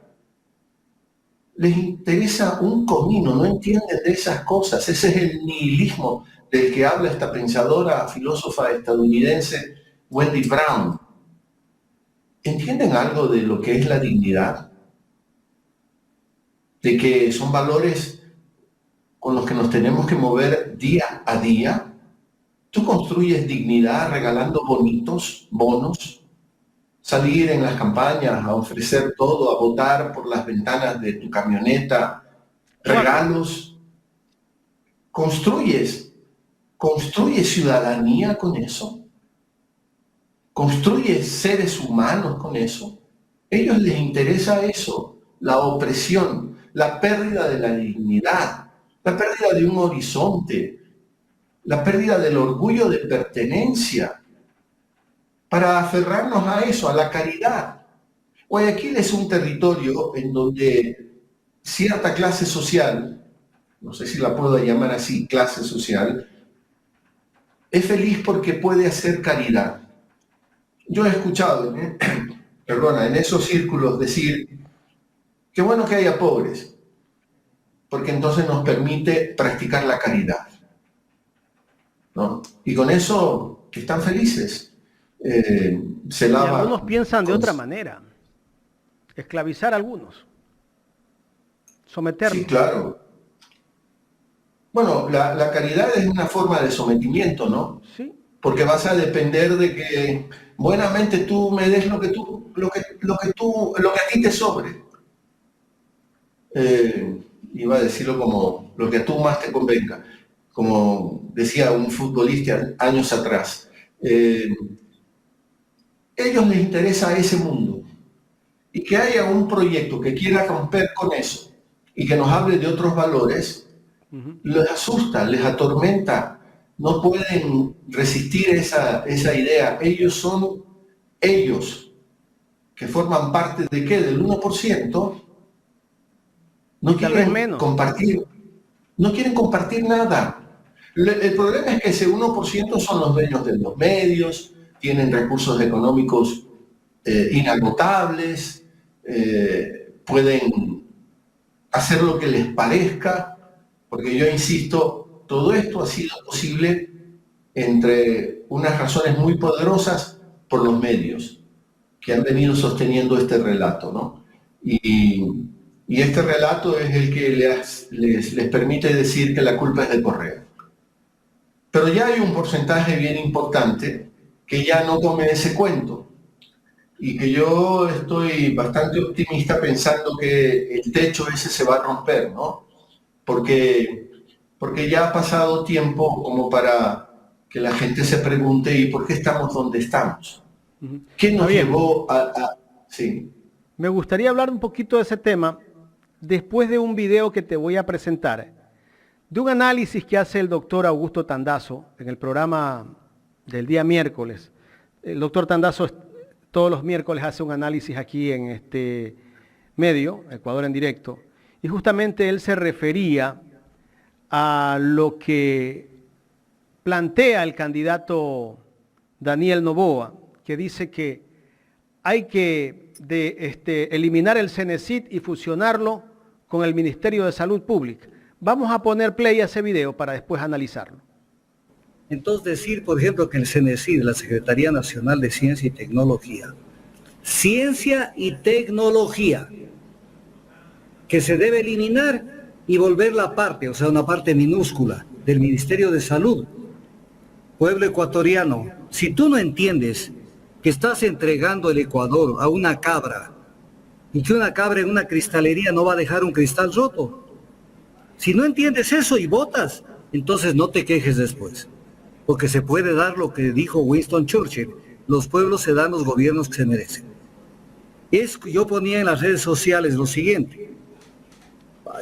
Les interesa un comino, no entienden de esas cosas. Ese es el nihilismo del que habla esta pensadora, filósofa estadounidense, Wendy Brown. ¿Entienden algo de lo que es la dignidad? De que son valores con los que nos tenemos que mover día a día. Tú construyes dignidad regalando bonos, salir en las campañas a ofrecer todo, a votar por las ventanas de tu camioneta, regalos. ¿Construyes ciudadanía con eso? ¿Construyes seres humanos con eso? A ellos les interesa eso, la opresión, la pérdida de la dignidad, la pérdida de un horizonte, la pérdida del orgullo de pertenencia, para aferrarnos a eso, a la caridad. Guayaquil es un territorio en donde cierta clase social, no sé si la puedo llamar así, clase social, es feliz porque puede hacer caridad. Yo he escuchado perdona, en esos círculos decir, qué bueno que haya pobres, porque entonces nos permite practicar la caridad, ¿no? Y con eso están felices. Se Y lava. algunos piensan de otra manera. Esclavizar a algunos. Someterlos. Sí, claro. Bueno, la caridad es una forma de sometimiento, ¿no? Sí. Porque vas a depender de que buenamente tú me des lo que a ti te sobre. Iba a decirlo como lo que a tú más te convenga, como decía un futbolista años atrás. Ellos les interesa ese mundo, y que haya un proyecto que quiera romper con eso y que nos hable de otros valores, les asusta, les atormenta, no pueden resistir esa idea. Ellos que forman parte de ¿qué? Del 1%, no quieren compartir nada. El problema es que ese 1% son los dueños de los medios, tienen recursos económicos inagotables, pueden hacer lo que les parezca, porque yo insisto, todo esto ha sido posible entre unas razones muy poderosas por los medios que han venido sosteniendo este relato, ¿no? Y este relato es el que les permite decir que la culpa es de Correa. Pero ya hay un porcentaje bien importante que ya no come ese cuento, y que yo estoy bastante optimista pensando que el techo ese se va a romper, ¿no? Porque ya ha pasado tiempo como para que la gente se pregunte, ¿y por qué estamos donde estamos? ¿Qué nos llevó a...? Sí. Me gustaría hablar un poquito de ese tema después de un video que te voy a presentar, de un análisis que hace el doctor Augusto Tandazo en el programa del día miércoles. El doctor Tandazo todos los miércoles hace un análisis aquí en este medio, Ecuador en Directo, y justamente él se refería a lo que plantea el candidato Daniel Noboa, que dice que hay que eliminar el CENESID y fusionarlo con el Ministerio de Salud Pública. Vamos a poner play a ese video para después analizarlo. Entonces decir, por ejemplo, que el CENESID, la Secretaría Nacional de Ciencia y Tecnología, que se debe eliminar y volver la parte, o sea, una parte minúscula del Ministerio de Salud. Pueblo ecuatoriano, si tú no entiendes que estás entregando el Ecuador a una cabra, y que una cabra en una cristalería no va a dejar un cristal roto, si no entiendes eso y votas, entonces no te quejes después. Porque se puede dar lo que dijo Winston Churchill, los pueblos se dan los gobiernos que se merecen. Yo ponía en las redes sociales lo siguiente,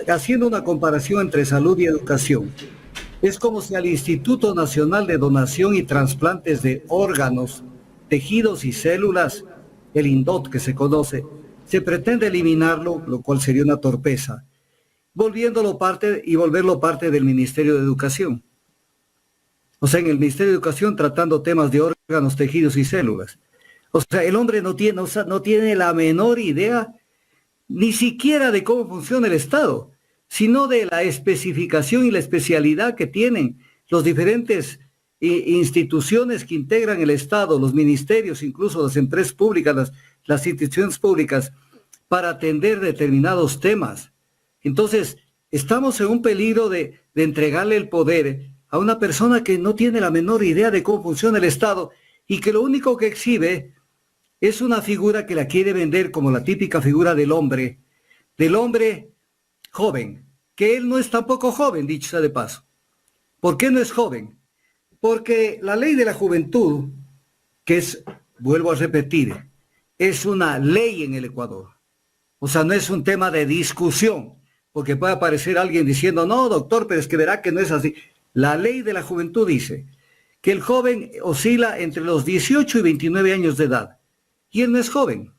haciendo una comparación entre salud y educación. Es como si al Instituto Nacional de Donación y Trasplantes de Órganos, Tejidos y Células, el INDOT que se conoce, se pretende eliminarlo, lo cual sería una torpeza, volverlo parte del Ministerio de Educación. O sea, en el Ministerio de Educación tratando temas de órganos, tejidos y células. O sea, el hombre no tiene la menor idea ni siquiera de cómo funciona el Estado, sino de la especificación y la especialidad que tienen los diferentes instituciones que integran el Estado, los ministerios, incluso las empresas públicas, las instituciones públicas, para atender determinados temas. Entonces, estamos en un peligro de entregarle el poder a una persona que no tiene la menor idea de cómo funciona el Estado y que lo único que exhibe es una figura que la quiere vender como la típica figura del hombre joven, que él no es tampoco joven, dicho sea de paso. ¿Por qué no es joven? Porque la ley de la juventud, que es, vuelvo a repetir, es una ley en el Ecuador. O sea, no es un tema de discusión, porque puede aparecer alguien diciendo, no, doctor, pero es que verá que no es así. La ley de la juventud dice que el joven oscila entre los 18 y 29 años de edad. Y él no es joven.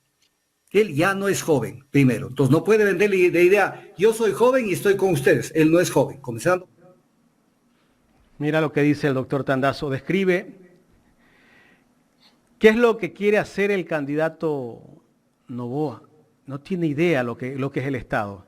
Él ya no es joven, primero. Entonces no puede venderle de idea, yo soy joven y estoy con ustedes. Él no es joven. Comenzando. Mira lo que dice el doctor Tandazo. Describe qué es lo que quiere hacer el candidato Noboa no tiene idea lo que es el Estado.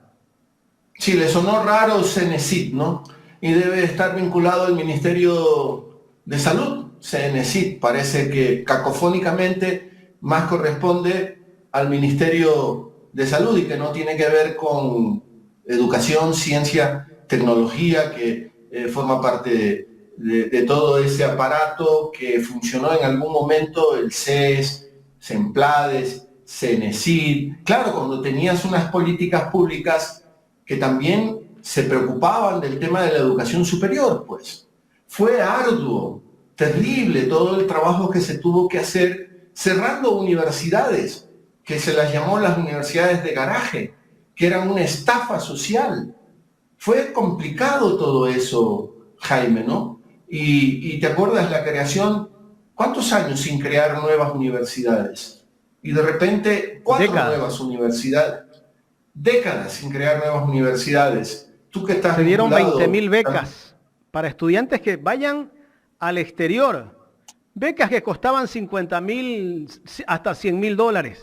Sí, le sonó raro CENESID, ¿no? Y debe estar vinculado al Ministerio de Salud. CENESID parece que cacofónicamente más corresponde al Ministerio de Salud y que no tiene que ver con educación, ciencia, tecnología, que forma parte de todo ese aparato que funcionó en algún momento, el CES, CEMPLADES, CENESID. Claro, cuando tenías unas políticas públicas que también se preocupaban del tema de la educación superior, pues. Fue arduo, terrible todo el trabajo que se tuvo que hacer cerrando universidades, que se las llamó las universidades de garaje, que eran una estafa social. Fue complicado todo eso, Jaime, ¿no? Y te acuerdas la creación, ¿cuántos años sin crear nuevas universidades? Y de repente, 4 nuevas universidades. Décadas sin crear nuevas universidades. Tú que estás Se dieron vinculado, 20.000 becas para estudiantes que vayan al exterior. Becas que costaban 50.000 hasta $100.000.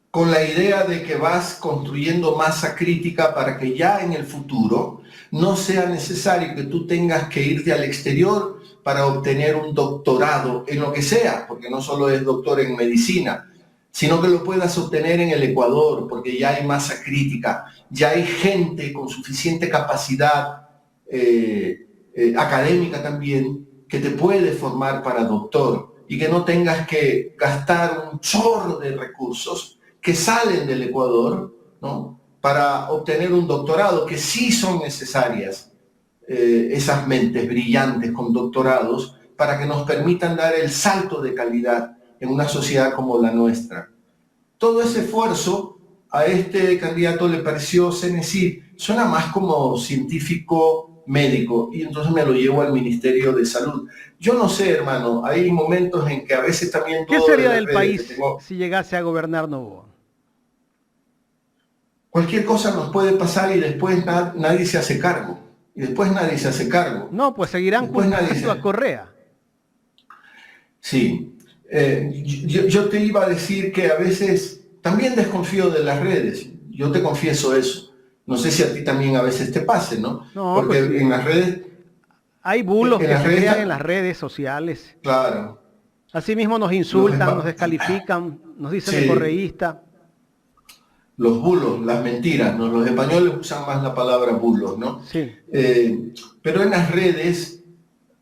Con la idea de que vas construyendo masa crítica para que ya en el futuro no sea necesario que tú tengas que irte al exterior para obtener un doctorado en lo que sea, porque no solo es doctor en medicina, sino que lo puedas obtener en el Ecuador, porque ya hay masa crítica, ya hay gente con suficiente capacidad académica también que te puede formar para doctor y que no tengas que gastar un chorro de recursos que salen del Ecuador, ¿no?, para obtener un doctorado, que sí son necesarias esas mentes brillantes con doctorados para que nos permitan dar el salto de calidad en una sociedad como la nuestra. Todo ese esfuerzo a este candidato le pareció CENESID, suena más como científico médico, y entonces me lo llevo al Ministerio de Salud. Yo no sé, hermano, hay momentos en que a veces también... ¿Qué sería del país si llegase a gobernar Noboa? Cualquier cosa nos puede pasar y después nadie se hace cargo. Y después nadie se hace cargo. No, pues seguirán culpando a Correa. Sí. Yo te iba a decir que a veces también desconfío de las redes. Yo te confieso eso. No sé si a ti también a veces te pase, ¿no? No, porque pues, en las redes... Hay bulos que se crean en las redes sociales. Claro. Asimismo nos insultan, nos descalifican, nos dicen de correísta. Los bulos, las mentiras, ¿no? Los españoles usan más la palabra bulos, ¿no? Sí. Pero en las redes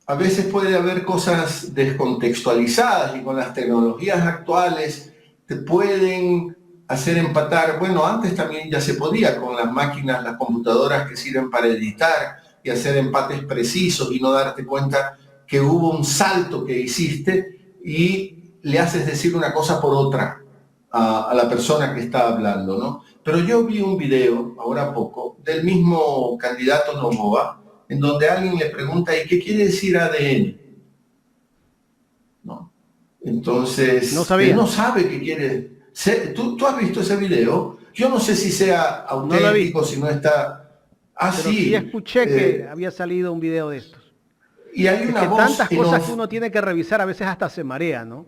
a veces puede haber cosas descontextualizadas y con las tecnologías actuales te pueden hacer empatar. Bueno, antes también ya se podía con las máquinas, las computadoras que sirven para editar y hacer empates precisos y no darte cuenta que hubo un salto que hiciste y le haces decir una cosa por otra a la persona que está hablando, ¿no? Pero yo vi un video, ahora poco, del mismo candidato Noboa, en donde alguien le pregunta, ¿y qué quiere decir ADN? ¿No? Entonces, no sabía. Él no sabe qué quiere. ¿Tú has visto ese video? Yo no sé si sea auténtico, si no está... Ah, pero sí escuché que había salido un video de estos. Y hay una voz tantas cosas que uno tiene que revisar, a veces hasta se marea, ¿no?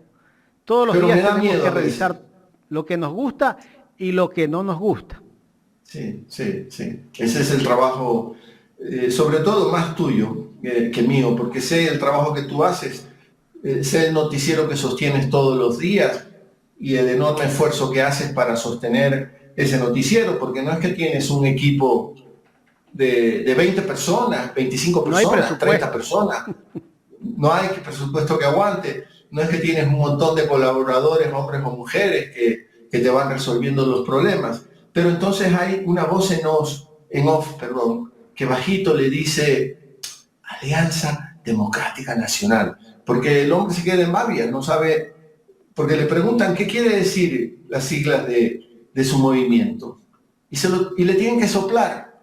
Todos los días tenemos que revisar lo que nos gusta y lo que no nos gusta. Sí, sí, sí. Ese es el trabajo, sobre todo más tuyo que mío, porque sé el trabajo que tú haces, sé el noticiero que sostienes todos los días y el enorme esfuerzo que haces para sostener ese noticiero, porque no es que tienes un equipo de 20 personas, 25 personas, 30 personas. No hay presupuesto que aguante. No es que tienes un montón de colaboradores, hombres o mujeres, que te van resolviendo los problemas. Pero entonces hay una voz en off, que bajito le dice Alianza Democrática Nacional. Porque el hombre se queda en babia, no sabe, porque le preguntan qué quiere decir las siglas de su movimiento. Y le tienen que soplar.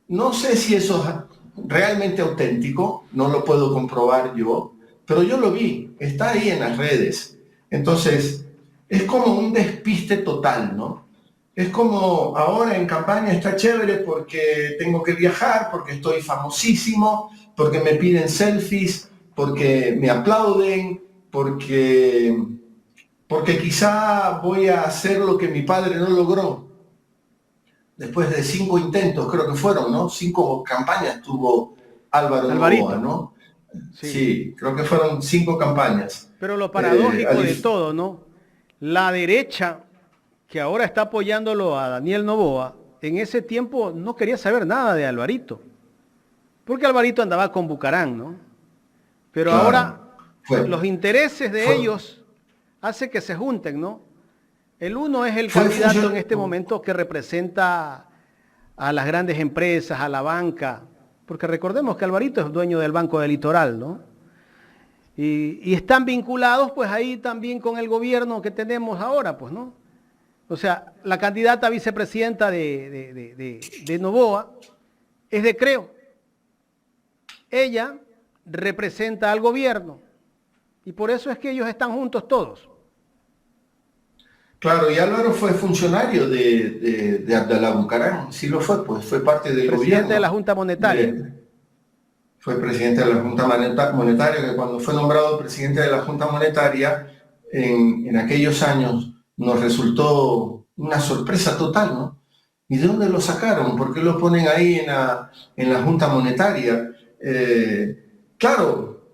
No sé si eso es realmente auténtico, no lo puedo comprobar yo, pero yo lo vi, está ahí en las redes. Entonces, es como un despiste total, ¿no? Es como ahora en campaña está chévere porque tengo que viajar, porque estoy famosísimo, porque me piden selfies, porque me aplauden, porque porque quizá voy a hacer lo que mi padre no logró. Después de 5 intentos, creo que fueron, ¿no? 5 campañas tuvo Alvarito, ¿no? Sí, creo que fueron 5 campañas. Pero lo paradójico de todo, ¿no? La derecha, que ahora está apoyándolo a Daniel Noboa, en ese tiempo no quería saber nada de Alvarito. Porque Alvarito andaba con Bucarán, ¿no? Pero claro, ahora los intereses de ellos hace que se junten, ¿no? El uno es el candidato en este momento que representa a las grandes empresas, a la banca, porque recordemos que Alvarito es dueño del Banco del Litoral, ¿no? Y están vinculados pues ahí también con el gobierno que tenemos ahora, pues, ¿no? O sea, la candidata a vicepresidenta de Noboa es de Creo. Ella representa al gobierno y por eso es que ellos están juntos todos. Claro, y Álvaro fue funcionario de Abdalá Bucarán, sí lo fue, pues fue parte del gobierno. Presidente de la Junta Monetaria. Fue presidente de la Junta Monetaria, que cuando fue nombrado presidente de la Junta Monetaria, en aquellos años nos resultó una sorpresa total, ¿no? ¿Y de dónde lo sacaron? ¿Por qué lo ponen ahí en la Junta Monetaria? Claro,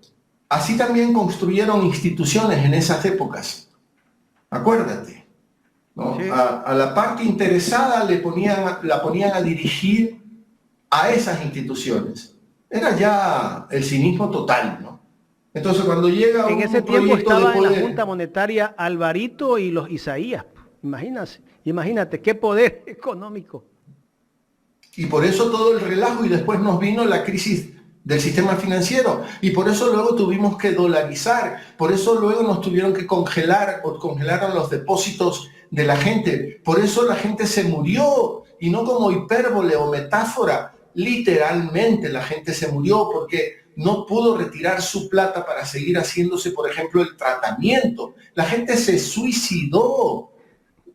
así también construyeron instituciones en esas épocas. Acuérdate. ¿No? Sí. A la parte interesada la ponían a dirigir a esas instituciones. Era ya el cinismo total, ¿no? Entonces cuando llega en ese tiempo estaba en la Junta Monetaria Alvarito y los Isaías. Imagínate qué poder económico. Y por eso todo el relajo, y después nos vino la crisis del sistema financiero, y por eso luego tuvimos que dolarizar, por eso luego nos tuvieron que congelar, o congelaron los depósitos de la gente, por eso la gente se murió, y no como hipérbole o metáfora, literalmente la gente se murió porque no pudo retirar su plata para seguir haciéndose, por ejemplo, el tratamiento. La gente se suicidó.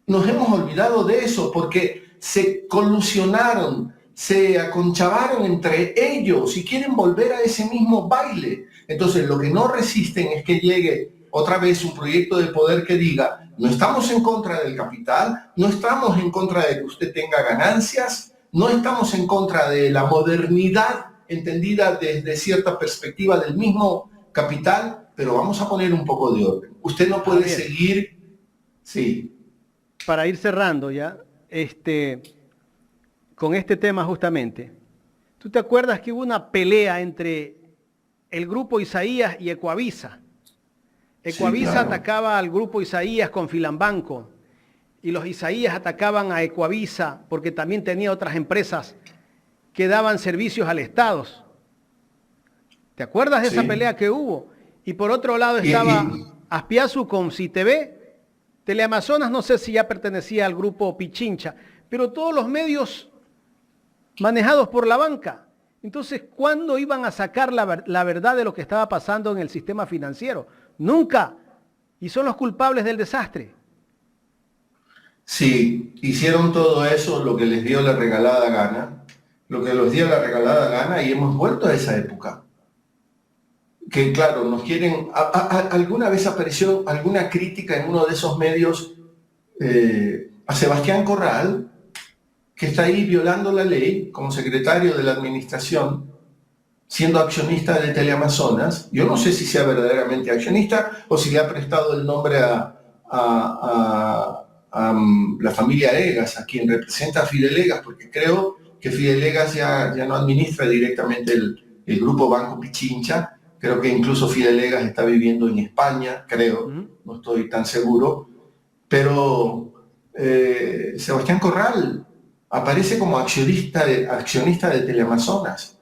Nos hemos olvidado de eso porque se colusionaron, se aconchavaron entre ellos y quieren volver a ese mismo baile. Entonces, lo que no resisten es que llegue otra vez un proyecto de poder que diga, no estamos en contra del capital, no estamos en contra de que usted tenga ganancias, no estamos en contra de la modernidad entendida desde cierta perspectiva del mismo capital, pero vamos a poner un poco de orden. Usted no puede seguir... Sí. Para ir cerrando ya, con este tema justamente, ¿tú te acuerdas que hubo una pelea entre el grupo Isaías y Ecuavisa? Ecuavisa sí, claro, atacaba al grupo Isaías con Filambanco y los Isaías atacaban a Ecuavisa porque también tenía otras empresas que daban servicios al Estado. ¿Te acuerdas de esa pelea que hubo? Y por otro lado estaba Aspiazu con CITV. Teleamazonas no sé si ya pertenecía al grupo Pichincha, pero todos los medios manejados por la banca. Entonces, ¿cuándo iban a sacar la verdad de lo que estaba pasando en el sistema financiero? Nunca. Y son los culpables del desastre. Sí, hicieron todo eso, lo que les dio la regalada gana, lo que les dio la regalada gana, y hemos vuelto a esa época. Que claro, nos quieren... ¿Alguna vez apareció alguna crítica en uno de esos medios a Sebastián Corral, que está ahí violando la ley como secretario de la administración, siendo accionista de Teleamazonas? Yo no sé si sea verdaderamente accionista o si le ha prestado el nombre a la familia Egas, a quien representa a Fidel Egas, porque creo que Fidel Egas ya no administra directamente el grupo Banco Pichincha. Creo que incluso Fidel Egas está viviendo en España, creo, no estoy tan seguro. Pero Sebastián Corral aparece como accionista de Teleamazonas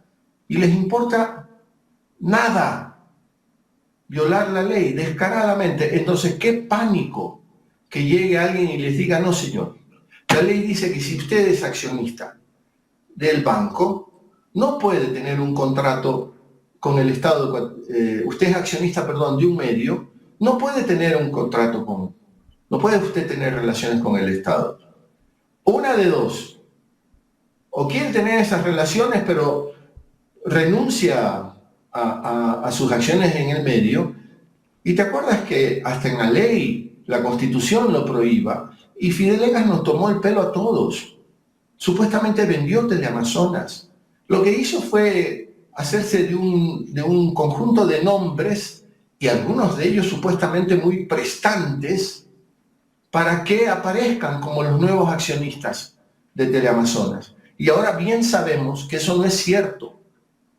y les importa nada violar la ley descaradamente. Entonces, qué pánico que llegue alguien y les diga, no señor, la ley dice que si usted es accionista del banco, no puede tener un contrato con el Estado, usted es accionista, perdón, de un medio, no puede tener un contrato no puede usted tener relaciones con el Estado. Una de dos, o quiere tener esas relaciones pero renuncia a sus acciones en el medio, y te acuerdas que hasta en la ley la Constitución lo prohíba, y Fidelgas nos tomó el pelo a todos. Supuestamente vendió Teleamazonas. Lo que hizo fue hacerse de un conjunto de nombres, y algunos de ellos supuestamente muy prestantes, para que aparezcan como los nuevos accionistas de Teleamazonas. Y ahora bien sabemos que eso no es cierto,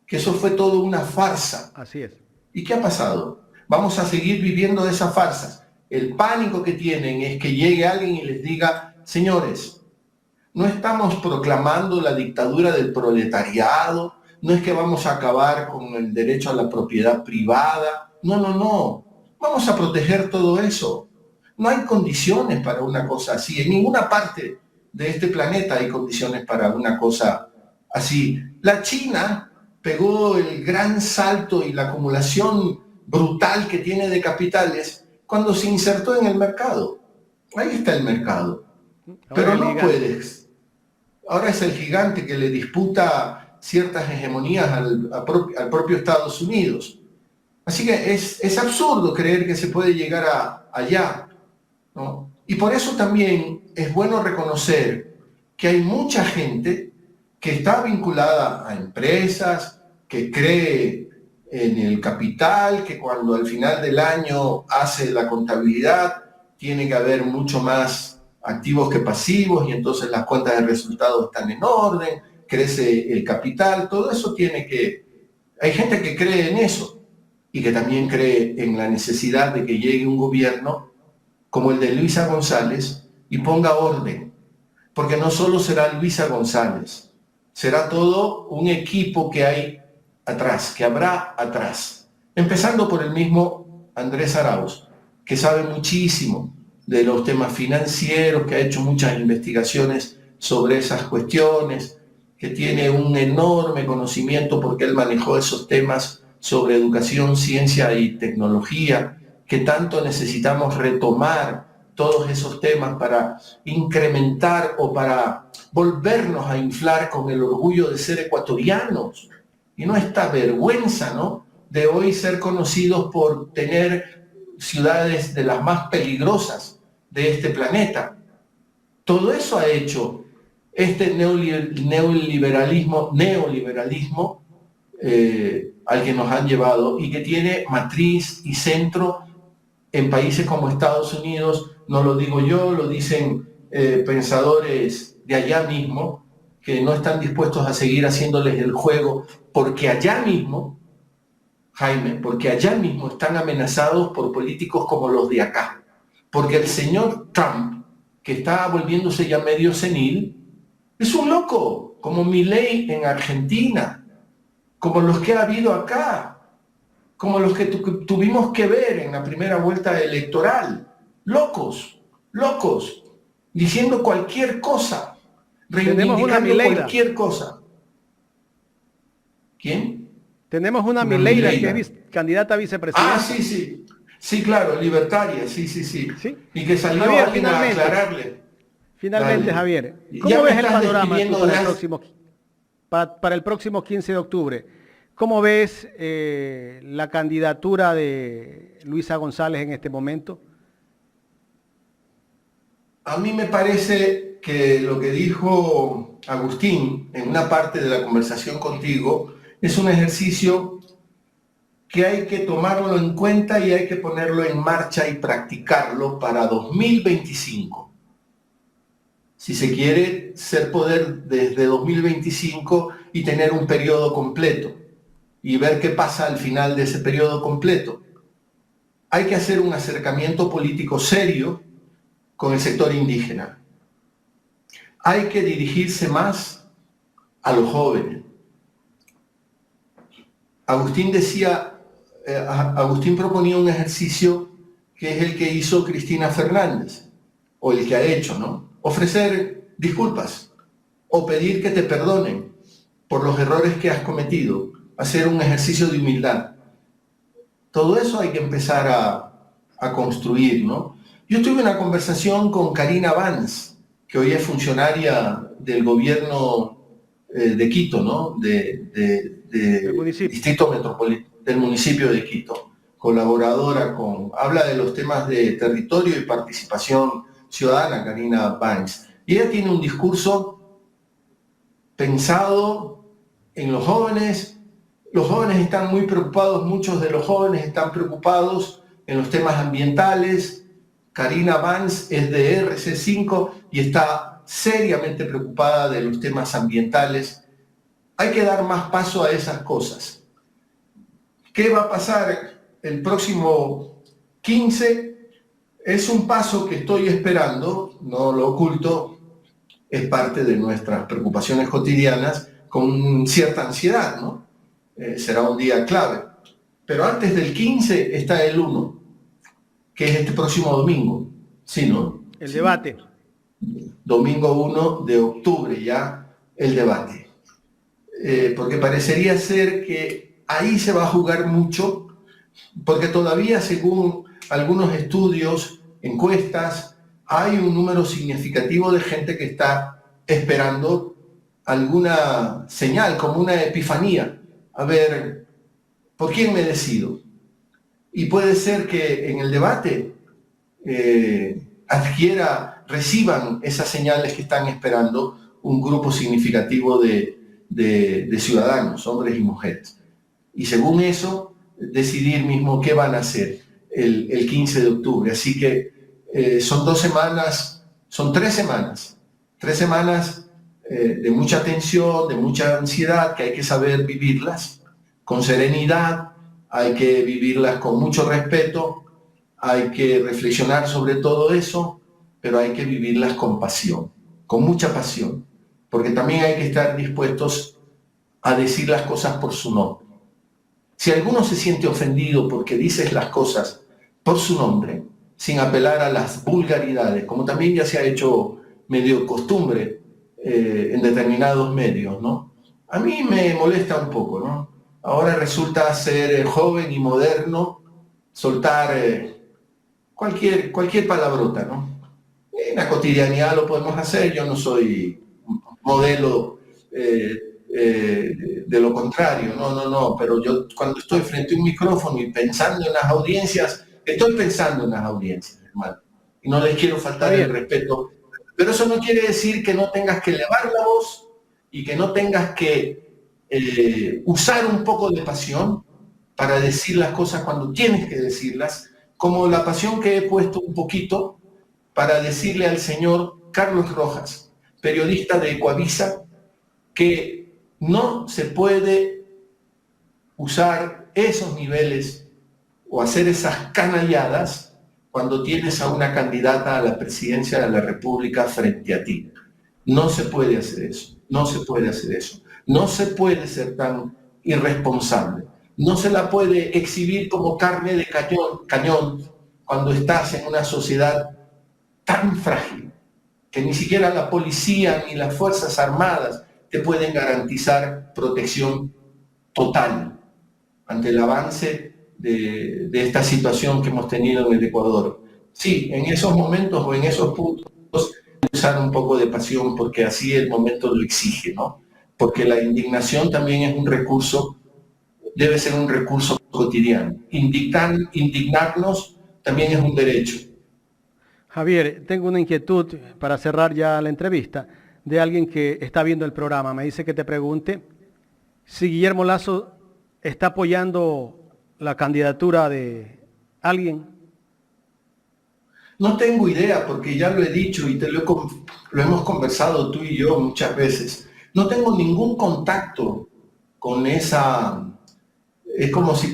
que eso fue todo una farsa. Así es. ¿Y qué ha pasado? Vamos a seguir viviendo de esas farsas. El pánico que tienen es que llegue alguien y les diga, señores, no estamos proclamando la dictadura del proletariado, no es que vamos a acabar con el derecho a la propiedad privada, no, vamos a proteger todo eso. No hay condiciones para una cosa así, en ninguna parte de este planeta hay condiciones para una cosa así. La China pegó el gran salto y la acumulación brutal que tiene de capitales cuando se insertó en el mercado. Ahí está el mercado. Pero no puedes. Ahora es el gigante que le disputa ciertas hegemonías al propio Estados Unidos. Así que es absurdo creer que se puede llegar allá, ¿no? Y por eso también es bueno reconocer que hay mucha gente que está vinculada a empresas, que cree en el capital, que cuando al final del año hace la contabilidad tiene que haber mucho más activos que pasivos y entonces las cuentas de resultados están en orden, crece el capital, todo eso tiene que... Hay gente que cree en eso y que también cree en la necesidad de que llegue un gobierno como el de Luisa González y ponga orden, porque no solo será Luisa González, será todo un equipo que hay atrás, que habrá atrás, empezando por el mismo Andrés Arauz, que sabe muchísimo de los temas financieros, que ha hecho muchas investigaciones sobre esas cuestiones, que tiene un enorme conocimiento porque él manejó esos temas sobre educación, ciencia y tecnología, que tanto necesitamos retomar todos esos temas para incrementar o para volvernos a inflar con el orgullo de ser ecuatorianos. Y no esta vergüenza, ¿no?, de hoy ser conocidos por tener ciudades de las más peligrosas de este planeta. Todo eso ha hecho este neoliberalismo al que nos han llevado y que tiene matriz y centro en países como Estados Unidos. No lo digo yo, lo dicen pensadores de allá mismo, que no están dispuestos a seguir haciéndoles el juego, porque allá mismo, Jaime, porque allá mismo están amenazados por políticos como los de acá. Porque el señor Trump, que está volviéndose ya medio senil, es un loco, como Milei en Argentina, como los que ha habido acá, como los que tuvimos que ver en la primera vuelta electoral. Locos, diciendo cualquier cosa, reivindicando cualquier cosa. ¿Quién? Tenemos una Mileira que es candidata a vicepresidenta. Ah, sí. Sí, claro, libertaria, sí. ¿Sí? Y que salió Javier, alguien a aclararle. Finalmente, Dale. Javier, Ya ¿cómo me ves el estás panorama despidiendo tú de para el próximo 15 de octubre? ¿Cómo ves la candidatura de Luisa González en este momento? A mí me parece que lo que dijo Agustín en una parte de la conversación contigo es un ejercicio que hay que tomarlo en cuenta y hay que ponerlo en marcha y practicarlo para 2025. Si se quiere ser poder desde 2025 y tener un periodo completo y ver qué pasa al final de ese periodo completo. Hay que hacer un acercamiento político serio con el sector indígena. Hay que dirigirse más a los jóvenes. Agustín proponía un ejercicio que es el que hizo Cristina Fernández, o el que ha hecho, ¿no? Ofrecer disculpas o pedir que te perdonen por los errores que has cometido, hacer un ejercicio de humildad. Todo eso hay que empezar a construir, ¿no? Yo tuve una conversación con Karina Vance, que hoy es funcionaria del gobierno de Quito, ¿no? Del municipio. Distrito Metropolitano, del municipio de Quito, colaboradora habla de los temas de territorio y participación ciudadana, Karina Banks. Y ella tiene un discurso pensado en los jóvenes. Los jóvenes están muy preocupados, muchos de los jóvenes están preocupados en los temas ambientales. Karina Banks es de RC5 y está seriamente preocupada de los temas ambientales. Hay que dar más paso a esas cosas. ¿Qué va a pasar el próximo 15? Es un paso que estoy esperando, no lo oculto, es parte de nuestras preocupaciones cotidianas, con cierta ansiedad, ¿no? Será un día clave. Pero antes del 15 está el 1, que es este próximo domingo. ¿Sí, no? El debate. Domingo 1 de octubre, ya el debate. Porque parecería ser que ahí se va a jugar mucho, porque todavía, según algunos estudios, encuestas, hay un número significativo de gente que está esperando alguna señal, como una epifanía. A ver, ¿por quién me decido? Y puede ser que en el debate reciban esas señales que están esperando un grupo significativo de ciudadanos, hombres y mujeres. Y según eso, decidir mismo qué van a hacer el 15 de octubre. Así que son 2 semanas, son 3 semanas. 3 semanas de mucha tensión, de mucha ansiedad, que hay que saber vivirlas con serenidad, hay que vivirlas con mucho respeto, hay que reflexionar sobre todo eso, pero hay que vivirlas con pasión, con mucha pasión, porque también hay que estar dispuestos a decir las cosas por su nombre. Si alguno se siente ofendido porque dices las cosas por su nombre, sin apelar a las vulgaridades, como también ya se ha hecho medio costumbre en determinados medios, ¿no? A mí me molesta un poco, ¿no? Ahora resulta ser joven y moderno soltar cualquier palabrota, ¿no? En la cotidianidad lo podemos hacer, yo no soy modelo de lo contrario, no, pero yo cuando estoy frente a un micrófono y pensando en las audiencias, estoy pensando en las audiencias, hermano, y no les quiero faltar el respeto, pero eso no quiere decir que no tengas que elevar la voz y que no tengas que usar un poco de pasión para decir las cosas cuando tienes que decirlas, como la pasión que he puesto un poquito para decirle al señor Carlos Rojas, periodista de Ecuavisa, que no se puede usar esos niveles o hacer esas canalladas cuando tienes a una candidata a la presidencia de la República frente a ti. No se puede hacer eso, no se puede hacer eso. No se puede ser tan irresponsable. No se la puede exhibir como carne de cañón cuando estás en una sociedad tan frágil que ni siquiera la policía ni las Fuerzas Armadas te pueden garantizar protección total ante el avance de esta situación que hemos tenido en el Ecuador. Sí, en esos momentos o en esos puntos usar un poco de pasión porque así el momento lo exige, ¿no? Porque la indignación también es un recurso, debe ser un recurso cotidiano. Indignarnos también es un derecho. Javier, tengo una inquietud para cerrar ya la entrevista de alguien que está viendo el programa. Me dice que te pregunte si Guillermo Lasso está apoyando la candidatura de alguien. No tengo idea, porque ya lo he dicho y lo hemos conversado tú y yo muchas veces. No tengo ningún contacto con esa... Es como si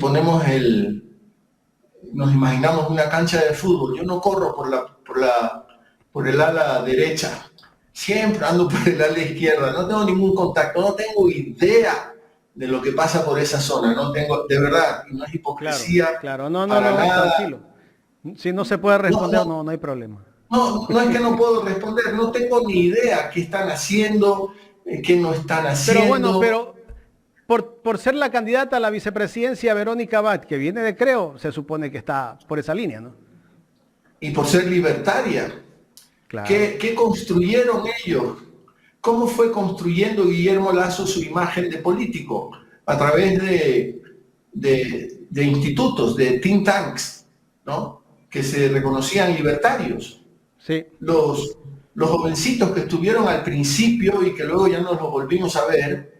nos imaginamos una cancha de fútbol. Yo no corro por el ala derecha. Siempre ando por el ala izquierda. No tengo ningún contacto. No tengo idea de lo que pasa por esa zona. No tengo, de verdad, y no es hipocresía. Claro. No, tranquilo. Si no se puede responder, no hay problema. No es que no puedo responder. No tengo ni idea qué están haciendo, qué no están haciendo. Pero por ser la candidata a la vicepresidencia Verónica Abad, que viene de Creo, se supone que está por esa línea, ¿no? Y por ser libertaria. Claro. ¿Qué construyeron ellos? ¿Cómo fue construyendo Guillermo Lasso su imagen de político? A través de de institutos, de think tanks, ¿no? Que se reconocían libertarios. Sí. Los jovencitos que estuvieron al principio y que luego ya nos los volvimos a ver,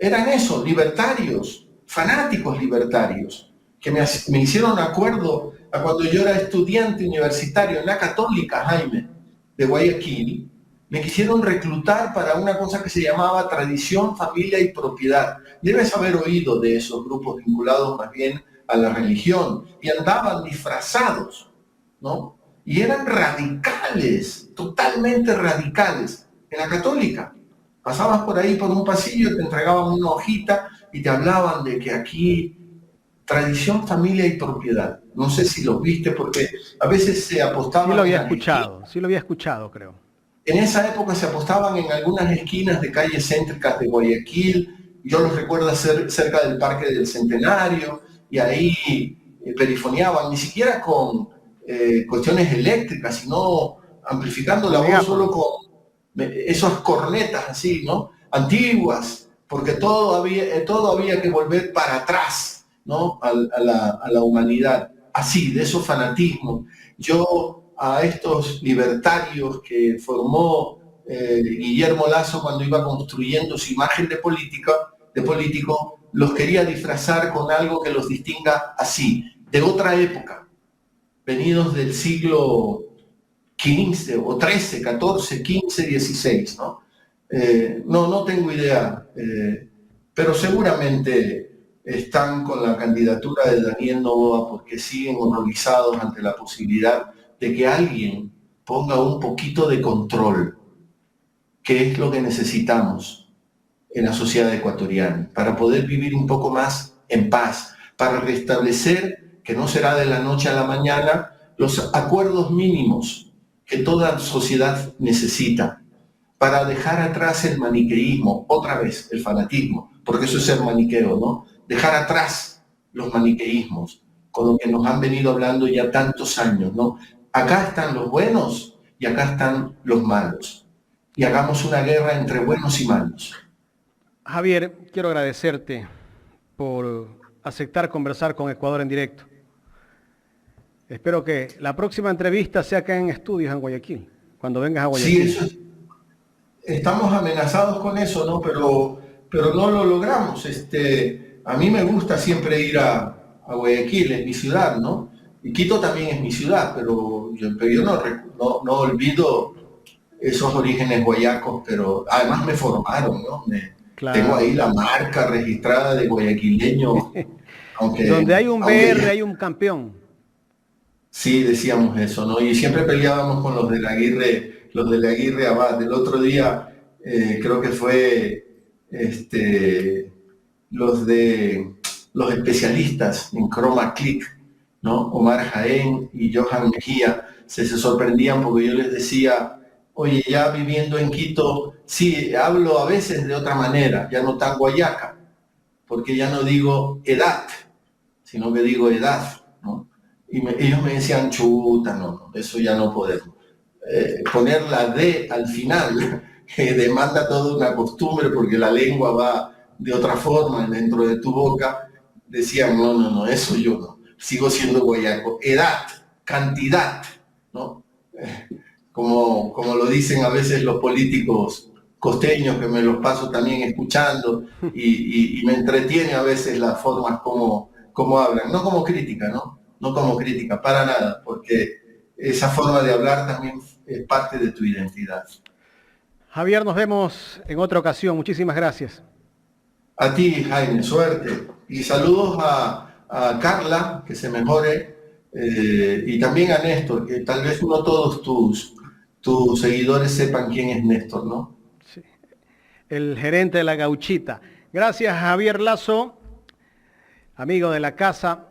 eran eso, libertarios, fanáticos libertarios, que me hicieron acuerdo a cuando yo era estudiante universitario en la Católica, Jaime, de Guayaquil. Me quisieron reclutar para una cosa que se llamaba tradición, familia y propiedad. Debes haber oído de esos grupos vinculados más bien a la religión, y andaban disfrazados, ¿no? Y eran radicales, totalmente radicales. En la Católica, pasabas por ahí por un pasillo, te entregaban una hojita y te hablaban de que aquí tradición, familia y propiedad. No sé si lo viste, porque a veces se apostaban... Sí lo había escuchado, creo. En esa época se apostaban en algunas esquinas de calles céntricas de Guayaquil. Yo los recuerdo cerca del Parque del Centenario, y ahí perifoneaban, ni siquiera con cuestiones eléctricas, sino amplificando la voz solo con esas cornetas así, ¿no? Antiguas, porque todo había que volver para atrás, ¿no? A la humanidad. Así, de esos fanatismos. Yo a estos libertarios que formó Guillermo Lasso cuando iba construyendo su imagen de político, los quería disfrazar con algo que los distinga así, de otra época, venidos del siglo XV o XIII, XIV, XV, XVI, ¿no? No tengo idea, pero seguramente están con la candidatura de Daniel Noboa porque siguen horrorizados ante la posibilidad de que alguien ponga un poquito de control, que es lo que necesitamos en la sociedad ecuatoriana, para poder vivir un poco más en paz, para restablecer, que no será de la noche a la mañana, los acuerdos mínimos que toda sociedad necesita, para dejar atrás el maniqueísmo, otra vez el fanatismo, porque eso es ser maniqueo, ¿no? Dejar atrás los maniqueísmos, con lo que nos han venido hablando ya tantos años, ¿no? Acá están los buenos y acá están los malos. Y hagamos una guerra entre buenos y malos. Javier, quiero agradecerte por aceptar conversar con Ecuador en directo. Espero que la próxima entrevista sea acá en estudios en Guayaquil, cuando vengas a Guayaquil. Sí, estamos amenazados con eso, ¿no? Pero no lo logramos. A mí me gusta siempre ir a Guayaquil, es mi ciudad, ¿no? Y Quito también es mi ciudad, pero yo no olvido esos orígenes guayacos, pero además me formaron, ¿no? Claro. Tengo ahí la marca registrada de guayaquileño. Donde hay un BR, hay un campeón. Sí, decíamos eso, ¿no? Y siempre peleábamos con los de la Aguirre Abad. El otro día creo que fue los especialistas en Chroma Click, ¿no? Omar Jaén y Johan Mejía se sorprendían porque yo les decía, oye, ya viviendo en Quito, sí, hablo a veces de otra manera, ya no tan guayaca, porque ya no digo edad, sino que digo edad, ¿no? Y ellos me decían, chuta, no, eso ya no podemos. Poner la D al final demanda toda una costumbre porque la lengua va de otra forma dentro de tu boca. Decían, no, eso yo no, sigo siendo guayaco. Edad, cantidad, ¿no? Como lo dicen a veces los políticos costeños, que me los paso también escuchando y me entretiene a veces las formas como hablan, no como crítica, ¿no? No como crítica, para nada, porque esa forma de hablar también es parte de tu identidad. Javier, nos vemos en otra ocasión. Muchísimas gracias. A ti, Jaime, suerte. Y saludos a Carla, que se mejore, y también a Néstor, que tal vez no todos tus seguidores sepan quién es Néstor, ¿no? Sí. El gerente de La Gauchita. Gracias, Javier Lasso, amigo de la casa.